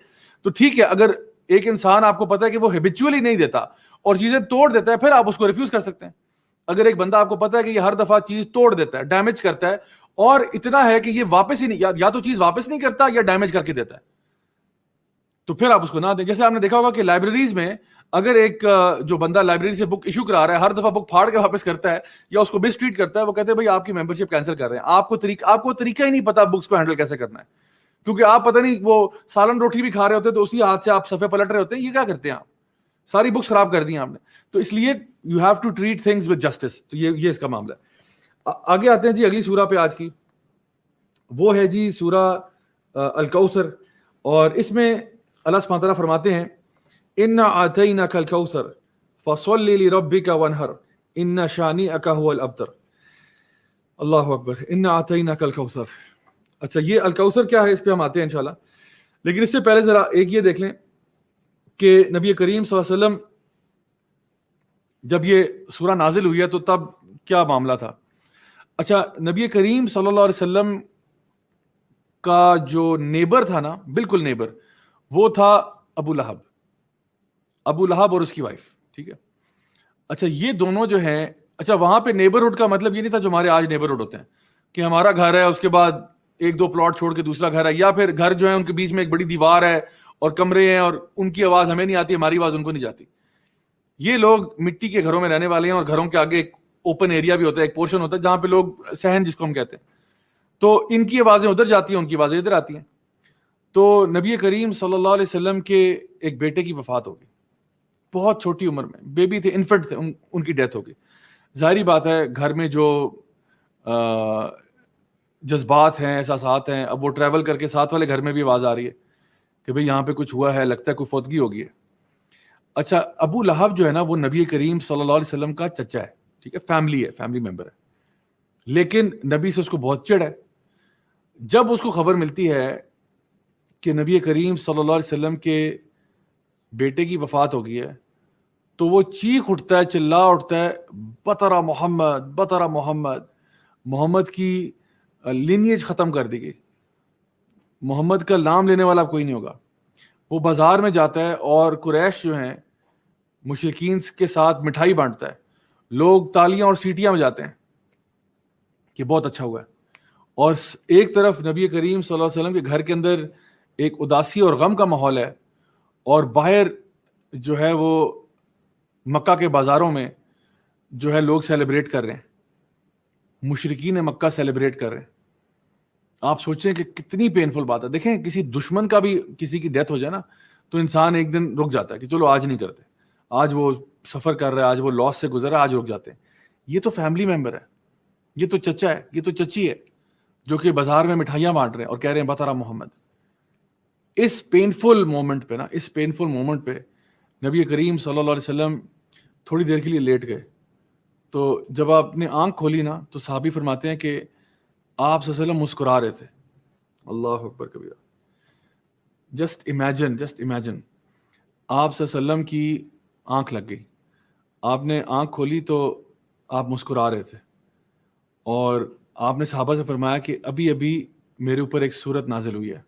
تو ٹھیک ہے, اگر ایک انسان آپ کو پتا ہے کہ وہ ہیبیچولی نہیں دیتا اور چیزیں توڑ دیتا ہے, پھر آپ اس کو ریفیوز کر سکتے ہیں. اگر ایک بندہ آپ کو پتا ہے کہ یہ ہر دفعہ چیز توڑ دیتا ہے, ڈیمیج کرتا ہے, اور اتنا ہے کہ یہ واپس ہی نہیں, یا تو چیز واپس نہیں کرتا یا ڈیمیج کر کے دیتا ہے, تو پھر آپ اس کو نہ دیں. جیسے آپ نے دیکھا ہوگا کہ لائبریریز میں اگر ایک جو بندہ لائبریری سے بک ایشو کرا رہا ہے ہر دفعہ بک پھاڑ کے واپس کرتا ہے یا اس کو مس ٹریٹ کرتا ہے, وہ کہتے ہیں بھائی آپ کی ممبرشپ کینسل کر رہے ہیں. آپ کو طریقہ ہی نہیں پتا بکس کو ہینڈل کیسے کرنا ہے, کیونکہ آپ پتہ نہیں وہ سالن روٹی بھی کھا رہے ہوتے ہیں تو اسی ہاتھ سے آپ صفحے پلٹ رہے ہوتے ہیں. یہ کیا کرتے ہیں آپ, ساری بکس خراب کر دی ہیں آپ نے. تو اس لیے you have to treat things with justice. تو یہ اس کا معاملہ ہے. آگے آتے ہیں جی اگلی سورہ پہ آج کی, وہ ہے جی سورہ الکوثر. اور اس میں اللہ سبحانہ تعالیٰ فرماتے ہیں انا اعطیناک الکوثر فصل لربک وانحر ان شانئک هو الابتر. اللہ اکبر, انا اعطیناک الکوثر. اچھا یہ الکوثر کیا ہے, اس پہ ہم آتے ہیں انشاءاللہ, لیکن اس سے پہلے ذرا ایک یہ دیکھ لیں کہ نبی کریم صلی اللہ علیہ وسلم جب یہ سورہ نازل ہوئی ہے تو تب کیا معاملہ تھا. اچھا نبی کریم صلی اللہ علیہ وسلم کا جو نیبر تھا نا, بالکل نیبر, وہ تھا ابو لہب, ابو لہب اور اس کی وائف, ٹھیک ہے. اچھا یہ دونوں جو ہیں, اچھا وہاں پہ نیبرہڈ کا مطلب یہ نہیں تھا جو ہمارے آج نیبرہڈ ہوتے ہیں کہ ہمارا گھر ہے اس کے بعد ایک دو پلاٹ چھوڑ کے دوسرا گھر ہے, یا پھر گھر جو ہے ان کے بیچ میں ایک بڑی دیوار ہے اور کمرے ہیں اور ان کی آواز ہمیں نہیں آتی, ہماری آواز ان کو نہیں جاتی. یہ لوگ مٹی کے گھروں میں رہنے والے ہیں اور گھروں کے آگے ایک اوپن ایریا بھی ہوتا ہے, ایک پورشن ہوتا ہے جہاں پہ لوگ صحن جس کو ہم کہتے ہیں, تو ان کی آوازیں ادھر جاتی ہیں, ان کی آوازیں ادھر آتی ہیں. تو نبی کریم صلی اللہ علیہ وسلم کے ایک بیٹے کی وفات ہو گئی, بہت چھوٹی عمر میں, بیبی تھے, انفنٹ تھے, ان کی ڈیتھ ہو گئی. ظاہری بات ہے گھر میں جو جذبات ہیں, احساسات ہیں, اب وہ ٹریول کر کے ساتھ والے گھر میں بھی آواز آ رہی ہے کہ بھئی یہاں پہ کچھ ہوا ہے, لگتا ہے کوئی فوتگی ہو گئی ہے. اچھا ابو لہب جو ہے نا وہ نبی کریم صلی اللہ علیہ وسلم کا چچا ہے, ٹھیک ہے, فیملی ہے, فیملی ممبر ہے, لیکن نبی سے اس کو بہت چڑ ہے. جب اس کو خبر ملتی ہے کہ نبی کریم صلی اللہ علیہ وسلم کے بیٹے کی وفات ہو گئی ہے تو وہ چیخ اٹھتا ہے, چلا اٹھتا ہے, بطرا محمد, بطرا محمد, محمد کی لینیج ختم کر دی گئی, محمد کا نام لینے والا کوئی نہیں ہوگا. وہ بازار میں جاتا ہے اور قریش جو ہیں مشرکین کے ساتھ مٹھائی بانٹتا ہے, لوگ تالیاں اور سیٹیاں بجاتے ہیں کہ بہت اچھا ہوا ہے, اور ایک طرف نبی کریم صلی اللہ علیہ وسلم کے گھر کے اندر ایک اداسی اور غم کا ماحول ہے, اور باہر جو ہے وہ مکہ کے بازاروں میں جو ہے لوگ سیلیبریٹ کر رہے ہیں, مشرکین مکہ سیلیبریٹ کر رہے ہیں. آپ سوچیں کہ کتنی پینفل بات ہے. دیکھیں کسی دشمن کا بھی کسی کی ڈیتھ ہو جائے نا تو انسان ایک دن رک جاتا ہے کہ چلو آج نہیں کرتے, آج وہ سفر کر رہا ہے, آج وہ لاس سے گزر رہا ہے, آج رک جاتے ہیں. یہ تو فیملی ممبر ہے, یہ تو چچا ہے، یہ تو چچی ہے جو کہ بازار میں مٹھائیاں بانٹ رہے ہیں اور کہہ رہے ہیں بطرہ محمد. اس پینفل مومنٹ پہ اس پینفل مومنٹ پہ نبی کریم صلی اللہ علیہ وسلم تھوڑی دیر کے لیے لیٹ گئے. تو جب آپ نے آنکھ کھولی نا تو صحابی فرماتے ہیں کہ آپ صلی اللہ علیہ وسلم مسکرا رہے تھے. اللہ اکبر کبیرہ. جسٹ امیجن آپ صلی اللہ علیہ وسلم کی آنکھ لگ گئی، آپ نے آنکھ کھولی تو آپ مسکرا رہے تھے، اور آپ نے صحابہ سے فرمایا کہ ابھی ابھی میرے اوپر ایک سورت نازل ہوئی ہے.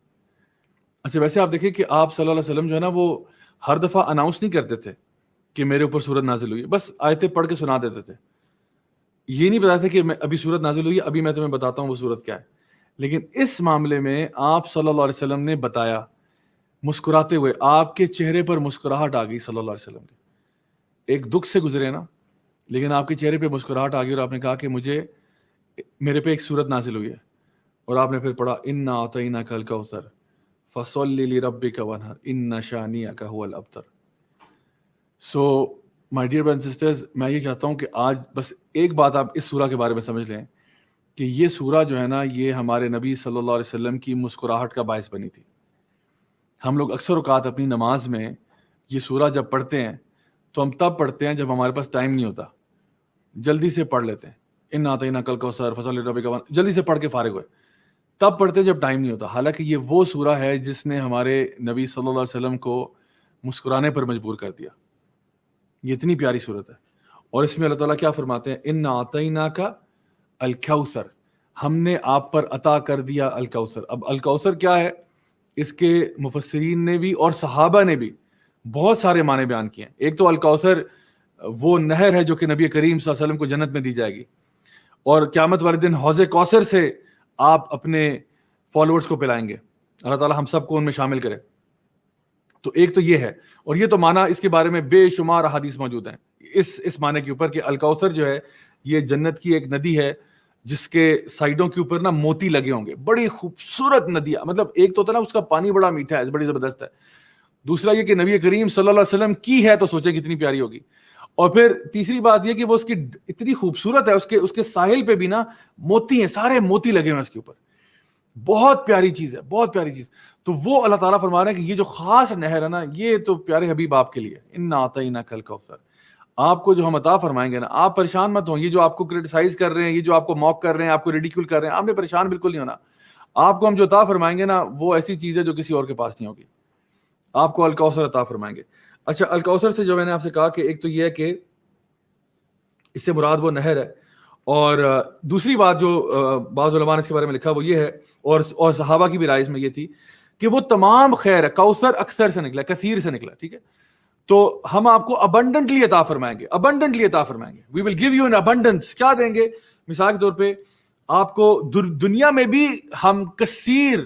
اچھا ویسے آپ دیکھیں کہ آپ صلی اللہ علیہ وسلم جو ہے نا وہ ہر دفعہ اناؤنس نہیں کرتے تھے کہ میرے اوپر سورت نازل ہوئی ہے، بس آیتیں پڑھ کے سنا دیتے تھے. یہ نہیں بتاتے کہ میں ابھی سورت نازل ہوئی ہے، ابھی میں تمہیں بتاتا ہوں وہ سورت کیا ہے. لیکن اس معاملے میں آپ صلی اللہ علیہ وسلم نے بتایا مسکراتے ہوئے. آپ کے چہرے پر مسکراہٹ آ گئی صلی اللہ علیہ وسلم کے. ایک دکھ سے گزرے نا، لیکن آپ کے چہرے پہ مسکراہٹ آ گئی اور آپ نے کہا کہ میرے پہ ایک سورت نازل ہوئی ہے. اور آپ نے پھر پڑھا انا اعطیناک الکوثر فصلی لربک وانحر ان شانئک ھو الابتر. So my dear brothers and sisters, میں یہ چاہتا ہوں کہ آج بس ایک بات آپ اس سورہ کے بارے میں سمجھ لیں کہ یہ سورہ جو ہے نا یہ ہمارے نبی صلی اللہ علیہ وسلم کی مسکراہٹ کا باعث بنی تھی. ہم لوگ اکثر اوقات اپنی نماز میں یہ سورہ جب پڑھتے ہیں تو ہم تب پڑھتے ہیں جب ہمارے پاس ٹائم نہیں ہوتا، جلدی سے پڑھ لیتے ہیں انا اعطیناک الکوثر فصلی لربک وانحر، جلدی سے پڑھ کے فارغ ہوئے. تب پڑھتے جب ٹائم نہیں ہوتا. حالانکہ یہ وہ سورہ ہے جس نے ہمارے نبی صلی اللہ علیہ وسلم کو مسکرانے پر مجبور کر دیا. یہ اتنی پیاری صورت ہے. اور اس میں اللہ تعالیٰ کیا فرماتے ہیں؟ انا اعطیناک الکوثر، ہم نے آپ پر عطا کر دیا الکوثر. اب الکوثر کیا ہے؟ اس کے مفسرین نے بھی اور صحابہ نے بھی بہت سارے معنی بیان کیے ہیں. ایک تو الکوثر وہ نہر ہے جو کہ نبی کریم صلی اللہ علیہ وسلم کو جنت میں دی جائے گی، اور قیامت والے دن حوض کوثر سے آپ اپنے فالوورز کو پلائیں گے. اللہ تعالیٰ ہم سب کو ان میں شامل کرے. تو ایک تو یہ ہے، اور یہ تو معنی اس کے بارے میں بے شمار احادیث موجود ہیں اس معنی کے اوپر کہ الکوثر جو ہے یہ جنت کی ایک ندی ہے جس کے سائڈوں کے اوپر نا موتی لگے ہوں گے. بڑی خوبصورت ندیاں، مطلب ایک تو ہوتا ہے نا اس کا پانی بڑا میٹھا ہے، بڑی زبردست ہے. دوسرا یہ کہ نبی کریم صلی اللہ علیہ وسلم کی ہے تو سوچے کتنی پیاری ہوگی. اور پھر تیسری بات یہ کہ وہ اس کی اتنی خوبصورت ہے، اس کے ساحل پہ بھی نا موتی ہیں، سارے موتی لگے ہوئے ہیں اس کے اوپر. بہت پیاری چیز ہے، بہت پیاری چیز. تو وہ اللہ تعالیٰ فرما رہے ہیں کہ یہ جو خاص نہر ہے نا یہ تو پیارے حبیب آپ کے لیے. انا اعطیناک الکوثر، آپ کو جو ہم عطا فرمائیں گے نا، آپ پریشان مت ہوں. یہ جو آپ کو کرٹیسائز کر رہے ہیں، یہ جو آپ کو موک کر رہے ہیں، آپ کو ریڈیکیول کر رہے ہیں، آپ نے پریشان بالکل نہیں ہونا. آپ کو ہم جو عطا فرمائیں گے نا وہ ایسی چیز ہے جو کسی اور کے پاس نہیں ہوگی. آپ کو الکوثر عطا فرمائیں گے. اچھا الکوثر سے جو میں نے آپ سے کہا کہ ایک تو یہ ہے کہ اس سے مراد وہ نہر ہے، اور دوسری بات جو بعض علماء نے اس کے بارے میں لکھا وہ یہ ہے، اور صحابہ کی بھی رائے میں یہ تھی کہ وہ تمام خیر ہے. کوثر اکثر سے نکلا، کثیر سے نکلا، ٹھیک ہے. تو ہم آپ کو ابنڈنٹلی عطا فرمائیں گے، ابنڈنٹلی عطا فرمائیں گے. We will give you in abundance. کیا دیں گے؟ مثال کے طور پہ آپ کو دنیا میں بھی ہم کثیر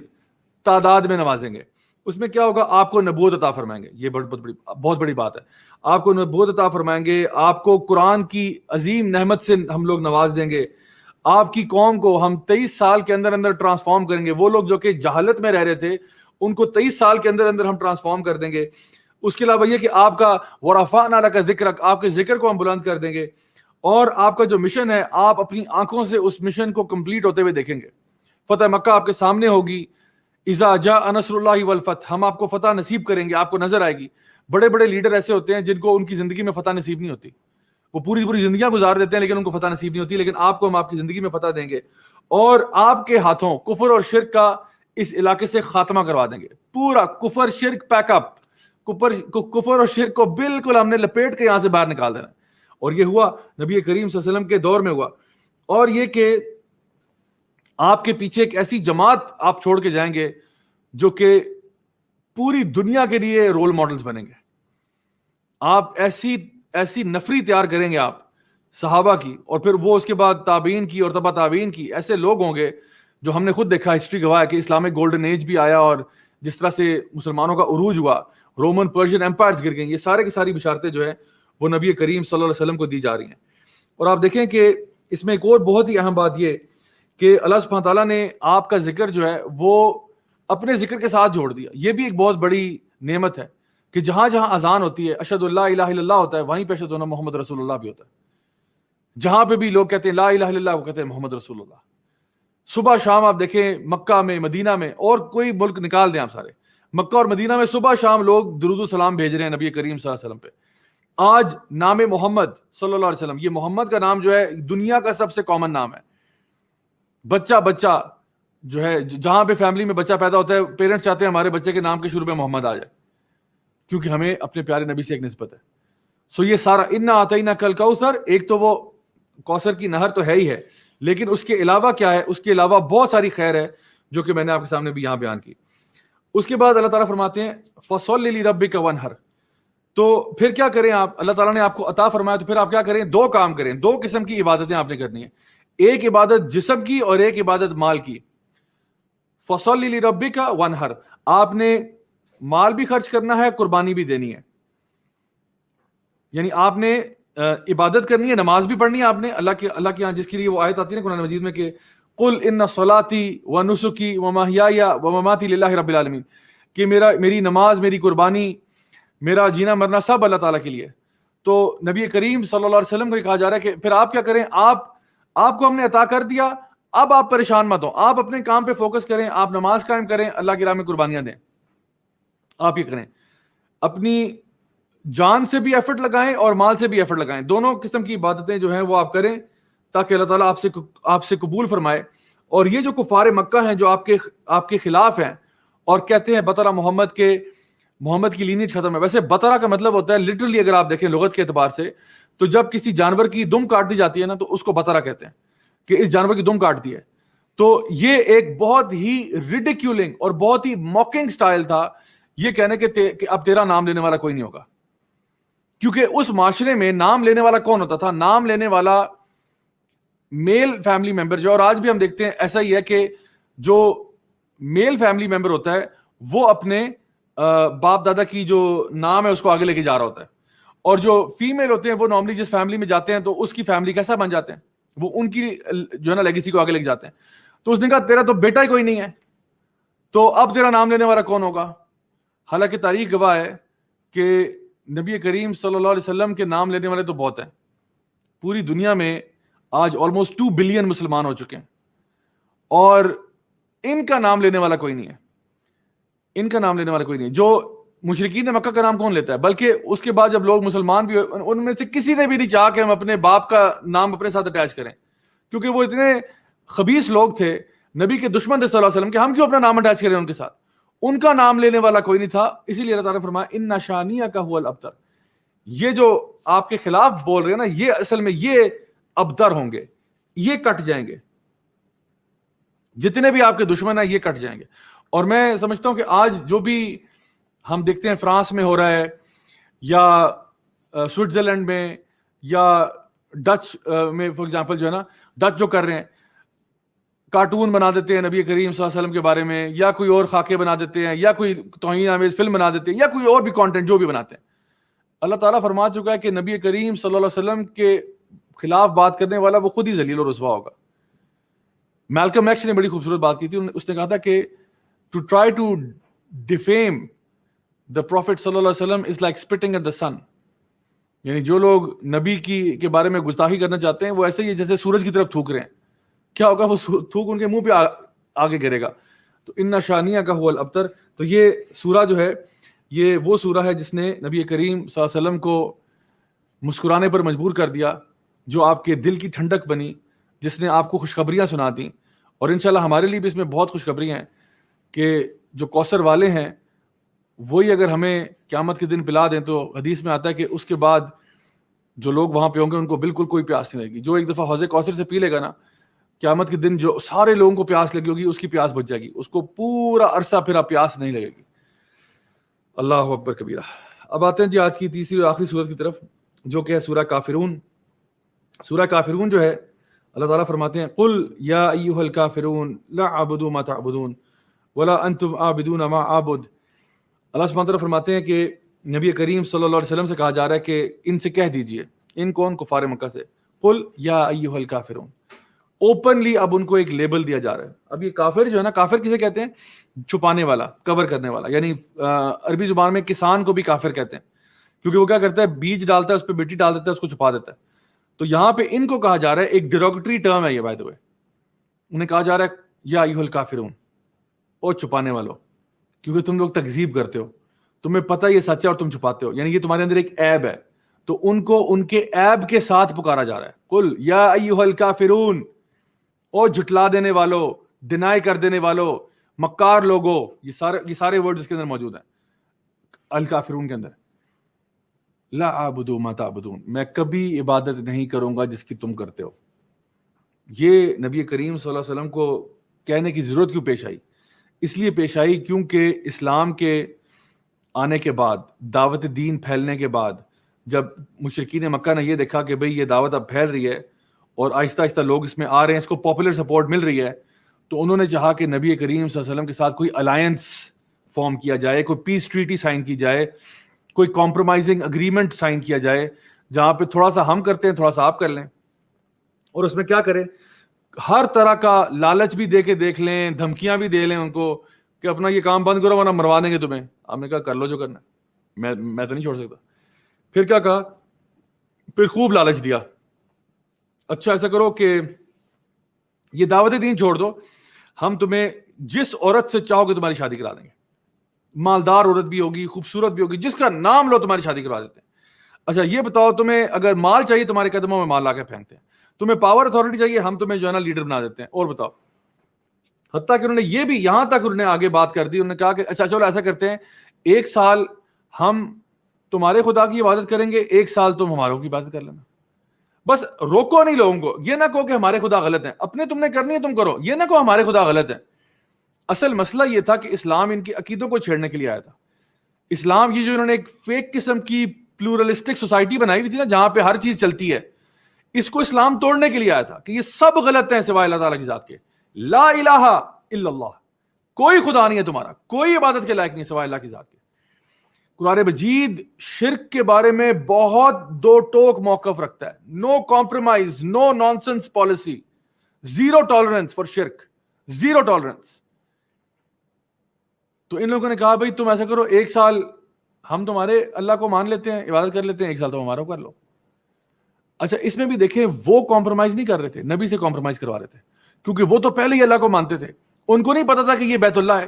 تعداد میں نوازیں گے. اس میں کیا ہوگا؟ آپ کو نبوت عطا فرمائیں گے. یہ بہت بڑی بات ہے. آپ کو نبوت عطا فرمائیں گے، آپ کو قرآن کی عظیم نعمت سے ہم لوگ نواز دیں گے. آپ کی قوم کو ہم 23 سال کے اندر اندر ٹرانسفارم کریں گے. وہ لوگ جو کہ جہالت میں رہ رہے تھے ان کو 23 سال کے اندر اندر ہم ٹرانسفارم کر دیں گے. اس کے علاوہ یہ کہ آپ کا ورفعنا لک ذکرک، آپ کے ذکر کو ہم بلند کر دیں گے. اور آپ کا جو مشن ہے آپ اپنی آنکھوں سے اس مشن کو کمپلیٹ ہوتے ہوئے دیکھیں گے. فتح مکہ آپ کے سامنے ہوگی. اذا جاء نصر اللہ والفتح، ہم آپ کو فتح نصیب کریں گے، آپ کو نظر آئے گی. بڑے بڑے لیڈر ایسے ہوتے ہیں جن کو ان کی زندگی میں فتح نصیب نہیں ہوتی، وہ پوری پوری زندگیاں گزار دیتے ہیں لیکن ان کو فتح نصیب نہیں ہوتی. لیکن آپ کو ہم آپ کی زندگی میں فتح دیں گے، اور آپ کے ہاتھوں کفر اور شرک کا اس علاقے سے خاتمہ کروا دیں گے. پورا کفر شرک پیک اپ، کفر اور شرک کو بالکل ہم نے لپیٹ کے یہاں سے باہر نکال دینا. اور یہ ہوا نبی کریم صلی اللہ علیہ وسلم کے دور میں ہوا. اور یہ کہ آپ کے پیچھے ایک ایسی جماعت آپ چھوڑ کے جائیں گے جو کہ پوری دنیا کے لیے رول ماڈلز بنیں گے. آپ ایسی نفری تیار کریں گے آپ صحابہ کی، اور پھر وہ اس کے بعد تابعین کی اور تبع تابعین کی. ایسے لوگ ہوں گے جو ہم نے خود دیکھا، ہسٹری گواہ ہے کہ اسلامک گولڈن ایج بھی آیا، اور جس طرح سے مسلمانوں کا عروج ہوا، رومن پرشین امپائرز گر گئیں. یہ سارے کی ساری بشارتیں جو ہیں وہ نبی کریم صلی اللہ علیہ وسلم کو دی جا رہی ہیں. اور آپ دیکھیں کہ اس میں ایک اور بہت ہی اہم بات یہ کہ اللہ سبحانہ تعالیٰ نے آپ کا ذکر جو ہے وہ اپنے ذکر کے ساتھ جوڑ دیا. یہ بھی ایک بہت بڑی نعمت ہے کہ جہاں جہاں اذان ہوتی ہے اشہد اللہ الہ الا اللہ ہوتا ہے، وہیں پہ اشہد ان محمد رسول اللہ بھی ہوتا ہے. جہاں پہ بھی لوگ کہتے ہیں لا الہ الا اللہ، وہ کہتے ہیں محمد رسول اللہ. صبح شام آپ دیکھیں مکہ میں، مدینہ میں، اور کوئی ملک نکال دیں آپ سارے، مکہ اور مدینہ میں صبح شام لوگ درود و سلام بھیج رہے ہیں نبی کریم صلی اللہ علیہ وسلم پہ. آج نام محمد صلی اللہ علیہ وسلم، یہ محمد کا نام جو ہے دنیا کا سب سے کامن نام ہے. بچہ جو ہے، جہاں پہ فیملی میں بچہ پیدا ہوتا ہے، پیرنٹس چاہتے ہیں ہمارے بچے کے نام کے شروع میں محمد آ جائے، کیونکہ ہمیں اپنے پیارے نبی سے ایک نسبت ہے. سو یہ سارا انا آتینا کل کوثر، ایک تو وہ کوثر کی نہر تو ہے ہی ہے، لیکن اس کے علاوہ کیا ہے؟ اس کے علاوہ بہت ساری خیر ہے جو کہ میں نے آپ کے سامنے بھی یہاں بیان کی. اس کے بعد اللہ تعالیٰ فرماتے ہیں فَصَلِّ لِرَبِّكَ وَانْحَرْ. تو پھر کیا کریں آپ؟ اللہ تعالیٰ نے آپ کو عطا فرمایا تو پھر آپ کیا کریں؟ دو کام کریں، دو قسم کی عبادتیں آپ نے کرنی ہیں. ایک عبادت جسم کی اور ایک عبادت مال کی. فَصَلِّ لِرَبِّكَ وَانْحَرْ، آپ نے مال بھی خرچ کرنا ہے، قربانی بھی دینی ہے. یعنی آپ نے عبادت کرنی ہے، نماز بھی پڑھنی ہے آپ نے اللہ کے یہاں، جس کے لیے وہ آیت آتی ہے نا قرآن مجید میں کہ قل ان صلاتي ونسكي ومحياي ومماتي للہ رب العالمین، کہ میری نماز، میری قربانی، میرا جینا مرنا سب اللہ تعالیٰ کے لیے. تو نبی کریم صلی اللہ علیہ وسلم کو یہ کہا جا رہا ہے کہ پھر آپ کیا کریں؟ آپ کو ہم نے عطا کر دیا، اب آپ پریشان مت ہوں، آپ اپنے کام پہ فوکس کریں، آپ نماز قائم کریں، اللہ کی راہ میں قربانیاں دیں. آپ یہ کریں، اپنی جان سے بھی ایفرٹ لگائیں اور مال سے بھی ایفرٹ لگائیں. دونوں قسم کی عبادتیں جو ہیں وہ آپ کریں تاکہ اللہ تعالیٰ آپ سے قبول فرمائے. اور یہ جو کفار مکہ ہیں جو آپ کے خلاف ہیں اور کہتے ہیں بطرہ محمد کی لینیج ختم ہے. ویسے بطرہ کا مطلب ہوتا ہے لٹرلی، اگر آپ دیکھیں لغت کے اعتبار سے، تو جب کسی جانور کی دم کاٹ دی جاتی ہے نا تو اس کو بطرہ کہتے ہیں کہ اس جانور کی دم کاٹ دی ہے. تو یہ ایک بہت ہی ریڈیکیولنگ اور بہت ہی موکنگ سٹائل تھا یہ کہنے کہ اب تیرا نام لینے والا کوئی نہیں ہوگا. کیونکہ اس معاشرے میں نام لینے والا کون ہوتا تھا؟ نام لینے والا میل فیملی ممبر جو، اور آج بھی ہم دیکھتے ہیں ایسا ہی ہے کہ جو میل فیملی ممبر ہوتا ہے وہ اپنے باپ دادا کی جو نام ہے اس کو آگے لے کے جا رہا ہوتا ہے. اور جو فیمیل ہوتے ہیں وہ نارملی جس فیملی میں جاتے ہیں تو اس کی فیملی کیسا بن جاتے ہیں، وہ ان کی جو ہے نا لیگیسی کو آگے لے کے جاتے ہیں. تو اس نے کہا تیرا تو بیٹا ہی کوئی نہیں ہے، تو اب تیرا نام لینے والا کون ہوگا؟ حالانکہ تاریخ گواہ ہے کہ نبی کریم صلی اللہ علیہ وسلم کے نام لینے والے تو بہت ہیں. پوری دنیا میں آج آلموسٹ 2 بلین مسلمان ہو چکے ہیں، اور ان کا نام لینے والا کوئی نہیں ہے. ان کا نام لینے والا کوئی نہیں ہے. جو مشرکین مکہ کا نام کون لیتا ہے؟ بلکہ اس کے بعد جب لوگ مسلمان بھی ہوئے، ان میں سے کسی نے بھی نہیں چاہا کہ ہم اپنے باپ کا نام اپنے ساتھ اٹیچ کریں، کیونکہ وہ اتنے خبیث لوگ تھے، نبی کے دشمن تھے صلی اللہ علیہ وسلم، کہ ہم کیوں اپنا نام اٹیچ کریں ان کے ساتھ. ان کا نام لینے والا کوئی نہیں تھا. اسی لیے اللہ تعالیٰ نے فرمایا ان شانیہ کا هو الابتر. یہ جو آپ کے خلاف بول رہے ہیں نا، یہ اصل میں یہ ابتر ہوں گے، یہ کٹ جائیں گے. جتنے بھی آپ کے دشمن ہیں یہ کٹ جائیں گے. اور میں سمجھتا ہوں کہ آج جو بھی ہم دیکھتے ہیں فرانس میں ہو رہا ہے، یا سوئٹزرلینڈ میں، یا ڈچ میں فار ایگزامپل جو ہے نا، ڈچ جو کر رہے ہیں، کارٹون بنا دیتے ہیں نبی کریم صلی اللہ علیہ وسلم کے بارے میں، یا کوئی اور خاکے بنا دیتے ہیں، یا کوئی توہین آمیز فلم بنا دیتے ہیں، یا کوئی اور بھی کانٹینٹ جو بھی بناتے ہیں. اللہ تعالیٰ فرما چکا ہے کہ نبی کریم صلی اللہ علیہ وسلم کے خلاف بات کرنے والا وہ خود ہی ذلیل و رسوا ہوگا. میلکم ایکس نے بڑی خوبصورت بات کی تھی. اس نے کہا تھا کہ to try to defame the prophet صلی اللہ علیہ وسلم is like spitting at the sun. یعنی جو لوگ نبی کے بارے میں گستاخی کرنا چاہتے ہیں وہ ایسے ہی جیسے سورج کی طرف تھوک رہے ہیں. کیا ہوگا؟ وہ تھوک ان کے منہ پہ آگے گرے گا. تو ان شانیہ کا هو الابتر. تو یہ سورہ جو ہے یہ وہ سورہ ہے جس نے نبی کریم صلی اللہ علیہ وسلم کو مسکرانے پر مجبور کر دیا، جو آپ کے دل کی ٹھنڈک بنی، جس نے آپ کو خوشخبریاں سنا دیں. اور انشاءاللہ ہمارے لیے بھی اس میں بہت خوشخبریاں ہیں کہ جو کوثر والے ہیں وہی اگر ہمیں قیامت کے دن پلا دیں تو حدیث میں آتا ہے کہ اس کے بعد جو لوگ وہاں پہ ہوں گے ان کو بالکل کوئی پیاس نہیں لگے گی. جو ایک دفعہ حوض کوثر سے پی لے گا نا، قیامت کے دن جو سارے لوگوں کو پیاس لگی ہوگی اس کی پیاس بچ جائے گی، اس کو پورا عرصہ پھر پیاس نہیں لگے گی. اللہ اکبر کبیرہ. اب آتے ہیں جی آج کی تیسری اور آخری سورت کی طرف، جو کہ ہے سورہ کافرون. سورہ کافرون جو ہے اللہ تعالیٰ فرماتے ہیں قل یا ایھا الکافرون لا اعبد ما تعبدون ولا انتم عابدون ما اعبد. اللہ سبحانہ وتعالیٰ فرماتے ہیں کہ نبی کریم صلی اللہ علیہ وسلم سے کہا جا رہا ہے کہ ان سے کہہ دیجئے، ان کون؟ کفار مکہ سے، قل یا ایھا الکافرون. اوپنلی اب ان کو ایک لیبل دیا جا رہا ہے. اب یہ کافر جو ہے نا، کافر کسے کہتے ہیں؟ چھپانے والا، کور کرنے والا. یعنی عربی زبان میں کسان کو بھی کافر کہتے ہیں، کیونکہ وہ کیا کرتا ہے؟ بیج ڈالتا ہے، اس پہ مٹی ڈال دیتا ہے، اس کو چھپا دیتا ہے. تو یہاں پہ ان کو کہا جا رہا ہے, ایک ڈیروگیٹری ٹرم ہے یہ بائی دی وے, انہیں کہا جا رہا ہے یا ایھا الکافرون, او چھپانے والو, کیونکہ تم لوگ تکذیب کرتے ہو, تمہیں پتہ یہ سچ ہے اور تم چھپاتے ہو, یعنی یہ تمہارے اندر ایک عیب ہے, تو ان کو ان کے عیب کے ساتھ پکارا جا رہا ہے. قل یا ایھا الکافرون, او جھٹلا دینے والو, ڈینائی کر دینے والو, مکار لوگو, یہ سارے ورڈ اس کے اندر موجود ہیں الکافرون کے اندر. لا اعبد ما تعبدون, میں کبھی عبادت نہیں کروں گا جس کی تم کرتے ہو. یہ نبی کریم صلی اللہ علیہ وسلم کو کہنے کی ضرورت کیوں پیش آئی؟ اس لیے پیش آئی کیونکہ اسلام کے آنے کے بعد, دعوت دین پھیلنے کے بعد, جب مشرکین مکہ نے یہ دیکھا کہ بھئی یہ دعوت اب پھیل رہی ہے اور آہستہ آہستہ لوگ اس میں آ رہے ہیں, اس کو پاپولر سپورٹ مل رہی ہے, تو انہوں نے چاہا کہ نبی کریم صلی اللہ علیہ وسلم کے ساتھ کوئی الائنس فارم کیا جائے, کوئی پیس ٹریٹی سائن کی جائے, کوئی کمپرومائزنگ اگریمنٹ سائن کیا جائے, جہاں پہ تھوڑا سا ہم کرتے ہیں تھوڑا سا آپ کر لیں. اور اس میں کیا کریں, ہر طرح کا لالچ بھی دے کے دیکھ لیں, دھمکیاں بھی دے لیں ان کو کہ اپنا یہ کام بند کرو ورنہ مروا دیں گے تمہیں. آپ نے کہا کر لو جو کرنا ہے, میں تو نہیں چھوڑ سکتا. پھر کیا کہا, پھر خوب لالچ دیا, اچھا ایسا کرو کہ یہ دعوت دین چھوڑ دو, ہم تمہیں جس عورت سے چاہو گے تمہاری شادی کرا دیں گے, مالدار عورت بھی ہوگی, خوبصورت بھی ہوگی, جس کا نام لو تمہاری شادی کروا دیتے ہیں. اچھا یہ بتاؤ, تمہیں اگر مال چاہیے تمہارے قدموں میں مال لا کے پھینکتے ہیں, تمہیں پاور اتھارٹی چاہیے, ہم تمہیں جو ہے نا لیڈر بنا دیتے ہیں, اور بتاؤ. حتیٰ کہ انہوں نے یہ بھی یہاں تک انہوں نے آگے بات کر دی, انہوں نے کہا کہ اچھا چلو ایسا کرتے ہیں, 1 سال ہم تمہارے خدا کی عبادت کریں گے, 1 سال تم ہماروں کی عبادت کر لینا. بس روکو نہیں لوگوں کو, یہ نہ کہو کہ ہمارے خدا غلط ہیں, اپنے تم نے کرنی ہے تم کرو, یہ نہ کہو ہمارے خدا غلط ہیں. اصل مسئلہ یہ تھا کہ اسلام ان کی عقیدوں کو چھیڑنے کے لیے آیا تھا. اسلام کی جو انہوں نے ایک فیک قسم کی پلورلسٹک سوسائٹی بنائی ہوئی تھی نا, جہاں پہ ہر چیز چلتی ہے, اس کو اسلام توڑنے کے لیے آیا تھا کہ یہ سب غلط ہیں سوائے اللہ تعالیٰ کی ذات کے. لا الہ الا اللہ, کوئی خدا نہیں ہے تمہارا, کوئی عبادت کے لائق نہیں سوائے اللہ کی ذات کے. قرآن مجید شرک کے بارے میں بہت دو ٹوک موقف رکھتا ہے. No compromise, no nonsense policy, zero tolerance for شرک, زیرو ٹالرنس. تو ان لوگوں نے کہا بھائی تم ایسا کرو, 1 سال ہم تمہارے اللہ کو مان لیتے ہیں, عبادت کر لیتے ہیں, 1 سال تم ہمارا کر لو. اچھا اس میں بھی دیکھیں, وہ کمپرومائز نہیں کر رہے تھے, نبی سے کمپرومائز کروا رہے تھے, کیونکہ وہ تو پہلے ہی اللہ کو مانتے تھے. ان کو نہیں پتا تھا کہ یہ بیت اللہ ہے,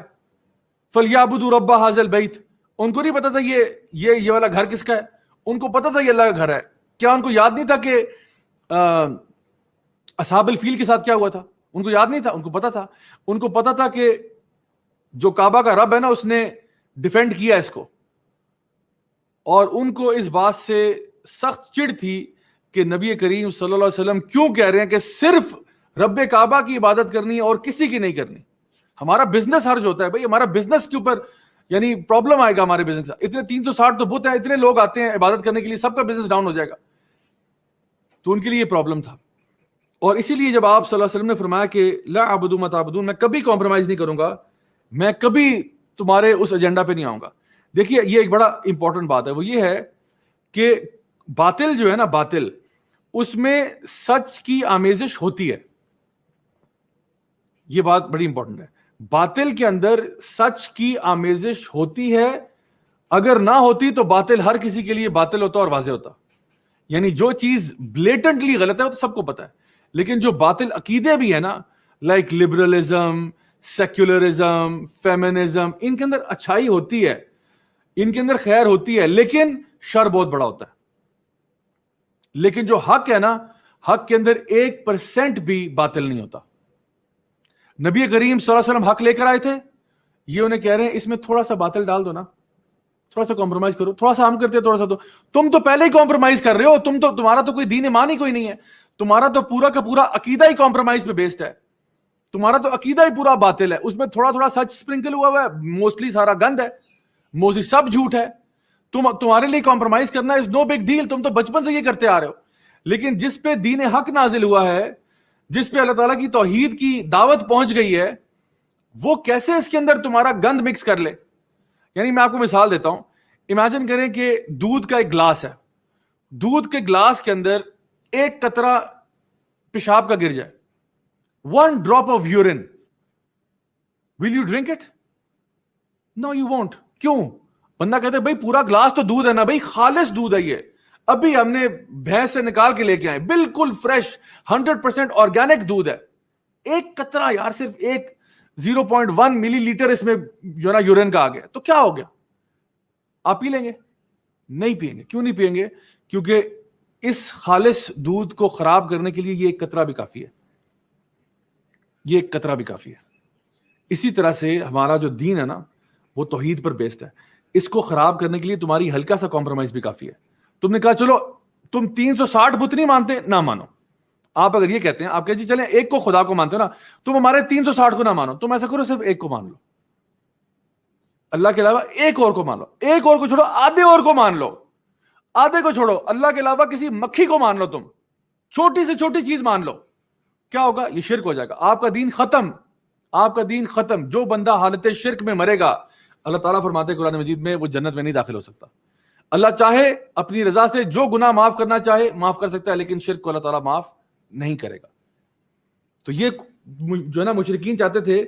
فَلْيَعْبُدُوا رَبَّ هَٰذَا الْبَيْتِ, ان کو نہیں پتا تھا یہ والا گھر کس کا ہے, ان کو پتا تھا یہ اللہ کا گھر ہے. کیا ان کو یاد نہیں تھا کہ اصحاب الفیل کے ساتھ کیا ہوا تھا؟ ان کو یاد نہیں تھا, ان کو پتا تھا. ان کو پتا تھا کہ جو کعبہ کا رب ہے نا, اس نے ڈیفینڈ کیا اس کو, اور ان کو اس بات سے سخت چڑ تھی کہ نبی کریم صلی اللہ علیہ وسلم کیوں کہہ رہے ہیں کہ صرف رب کعبہ کی عبادت کرنی ہے اور کسی کی نہیں کرنی. ہمارا بزنس حرج ہوتا ہے بھائی, ہمارا بزنس کے اوپر یعنی پرابلم آئے گا ہمارے بزنس. اتنے 360 تو بت ہیں, اتنے لوگ آتے ہیں عبادت کرنے کے لیے, سب کا بزنس ڈاؤن ہو جائے گا. تو ان کے لیے یہ پرابلم تھا. اور اسی لیے جب آپ صلی اللہ علیہ وسلم نے فرمایا کہ لا اعبد ما تعبدون, میں کبھی کمپرومائز نہیں کروں گا, میں کبھی تمہارے اس ایجنڈا پہ نہیں آؤں گا. دیکھیے یہ ایک بڑا امپورٹنٹ بات ہے, وہ یہ ہے کہ باطل جو ہے نا, باطل, اس میں سچ کی آمیزش ہوتی ہے. یہ بات بڑی امپورٹنٹ ہے. باطل کے اندر سچ کی آمیزش ہوتی ہے, اگر نہ ہوتی تو باطل ہر کسی کے لیے باطل ہوتا اور واضح ہوتا. یعنی جو چیز بلیٹنٹلی غلط ہے وہ تو سب کو پتا ہے, لیکن جو باطل عقیدے بھی ہے نا, لائک لبرلزم, سیکولرزم, فیمنزم, ان کے اندر اچھائی ہوتی ہے, ان کے اندر خیر ہوتی ہے, لیکن شر بہت بڑا ہوتا ہے. لیکن جو حق ہے نا, حق کے اندر 1% بھی باطل نہیں ہوتا. نبی کریم صلی اللہ علیہ وسلم حق لے کر آئے تھے, یہ انہیں کہہ رہے ہیں اس میں تھوڑا سا باطل ڈال دو نا, تھوڑا سا کمپرومائز کرو, تھوڑا سا ہم کرتے ہیں, تھوڑا سا تم تو پہلے ہی کمپرومائز کر رہے ہو, تمہارا تو کوئی دین ایمان ہی کوئی نہیں ہے, تمہارا تو پورا کا پورا عقیدہ ہی کمپرومائز پہ بیسڈ ہے, تمہارا تو عقیدہ ہی پورا باطل ہے, اس میں تھوڑا تھوڑا سچ سپرنکل ہوا ہے, موسٹلی سارا گند ہے, موسٹلی سب جھوٹ ہے. تمہارے لیے کمپرومائز کرنا از نو بگ ڈیل, تم تو بچپن سے یہ کرتے آ رہے ہو. لیکن جس پہ دین حق نازل ہوا ہے, جس پہ اللہ تعالیٰ کی توحید کی دعوت پہنچ گئی ہے, وہ کیسے اس کے اندر تمہارا گند مکس کر لے. یعنی میں آپ کو مثال دیتا ہوں, امیجن کریں کہ دودھ کا ایک گلاس ہے, دودھ کے گلاس کے اندر ایک قطرہ پیشاب کا گر جائے, one drop of urine, will you drink it? No you won't. کیوں؟ بندہ کہتے ہیں بھائی پورا گلاس تو دودھ ہے نا, بھائی خالص دودھ ہے یہ, ابھی ہم نے بھینس سے نکال کے لے کے آئے, بالکل فریش 100% آرگینک دودھ ہے, ایک قطرہ یار, صرف ایک 0.1 ملی لیٹر اس میں جو ہے نا یورین کا آ گیا, تو کیا ہو گیا؟ آپ پی لیں گے؟ نہیں پئیں گے. کیوں نہیں پئیں گے؟ کیونکہ اس خالص دودھ کو خراب کرنے کے لیے یہ ایک قطرہ بھی کافی ہے, یہ ایک قطرہ بھی کافی ہے. اسی طرح سے ہمارا جو دین ہے نا وہ توحید پر بیسڈ ہے, اس کو خراب کرنے کے لیے تمہاری ہلکا سا کمپرومائز بھی کافی ہے. تم نے کہا چلو تم 360 بت نہیں مانتے, نہ مانو. آپ اگر یہ کہتے ہیں, آپ کہتے ہیں چلیں ایک کو خدا کو مانتے ہو نا, تم ہمارے 360 کو نہ مانو, تم ایسا کرو صرف ایک کو مان لو, اللہ کے علاوہ ایک اور کو مان لو, ایک اور کو چھوڑو آدھے اور کو مان لو, آدھے کو چھوڑو اللہ کے علاوہ کسی مکھی کو مان لو, تم چھوٹی سے چھوٹی چیز مان لو, کیا ہوگا؟ یہ شرک ہو جائے گا, آپ کا دین ختم, آپ کا دین ختم. جو بندہ حالت شرک میں مرے گا, اللہ تعالیٰ فرماتے ہیں قرآن مجید میں, وہ جنت میں نہیں داخل ہو سکتا. اللہ چاہے اپنی رضا سے جو گناہ معاف کرنا چاہے معاف کر سکتا ہے, لیکن شرک کو اللہ تعالیٰ معاف نہیں کرے گا. تو یہ جو ہے نا مشرکین چاہتے تھے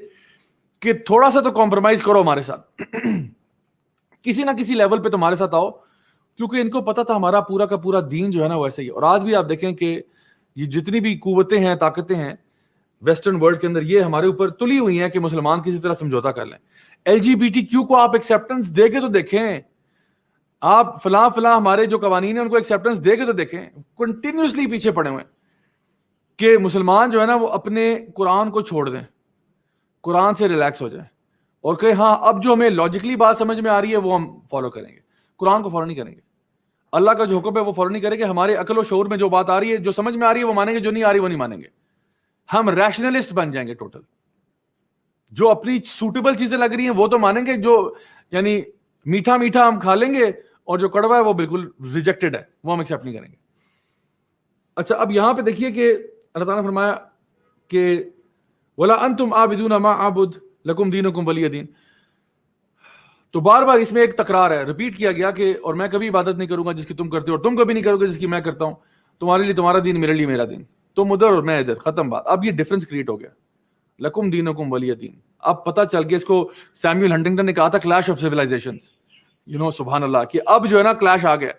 کہ تھوڑا سا تو کمپرومائز کرو ہمارے ساتھ, کسی نہ کسی لیول پہ تمہارے ساتھ آؤ, کیونکہ ان کو پتا تھا ہمارا پورا کا پورا دین جو ہے نا ویسا ہی ہے. اور آج بھی آپ دیکھیں کہ یہ جتنی بھی قوتیں ہیں, طاقتیں ہیں ویسٹرن ورلڈ کے اندر, یہ ہمارے اوپر تلی ہوئی ہیں کہ مسلمان کسی طرح سمجھوتا کر لیں. LGBTQ کو آپ ایکسیپٹنس دے کے تو دیکھیں, آپ فلاں ہمارے جو قوانین ہیں ان کو ایکسیپٹنس دے کے تو دیکھیں. کنٹینیوسلی پیچھے پڑے ہوئے ہیں کہ مسلمان جو ہے نا وہ اپنے قرآن کو چھوڑ دیں, قرآن سے ریلیکس ہو جائیں, اور کہ ہاں اب جو ہمیں لاجکلی بات سمجھ میں آ رہی ہے وہ ہم فالو کریں گے, قرآن کو فالو نہیں کریں گے. اللہ کا جو حکم ہے وہ فالو نہیں کریں گے, ہمارے عقل و شعور میں جو بات آ رہی ہے, جو سمجھ میں آ رہی ہے وہ مانیں گے, جو نہیں آ رہی وہ نہیں مانیں گے. ہم ریشنلسٹ بن جائیں گے ٹوٹل. جو اپنی سوٹیبل چیزیں لگ رہی ہیں وہ تو مانیں گے, جو یعنی میٹھا میٹھا ہم کھا لیں گے, اور جو کڑوا ہے وہ بالکل ریجیکٹڈ ہے, وہ ہم ایکسیپٹ نہیں کریں گے. اچھا, اب یہاں پہ دیکھیے کہ اللہ تعالیٰ نے فرمایا کہ وَلَا أَنْتُمْ عَابِدُونَ مَا أَعْبُدُ لَكُمْ دِينُكُمْ وَلِيَ دِينِ. تو بار بار اس میں ایک تکرار ہے, ریپیٹ کیا گیا کہ اور میں کبھی عبادت نہیں کروں گا جس کی تم کرتے ہو, اور تم کبھی نہیں کرو گے جس کی میں کرتا ہوں. تمہارے لیے تمہارا دین, میرے لیے میرا دین, تم ادھر اور میں ادھر, ختم بات. اب یہ ڈفرنس کریٹ ہو گیا, لکم دینکم ولی دین. اب پتہ چل گیا, اس کو سیموئل ہنٹنگٹن نے کہا تھا کلیش آف سیولائزیشنز, سبحان اللہ, کہ اب جو ہے نا کلیش آ گیا.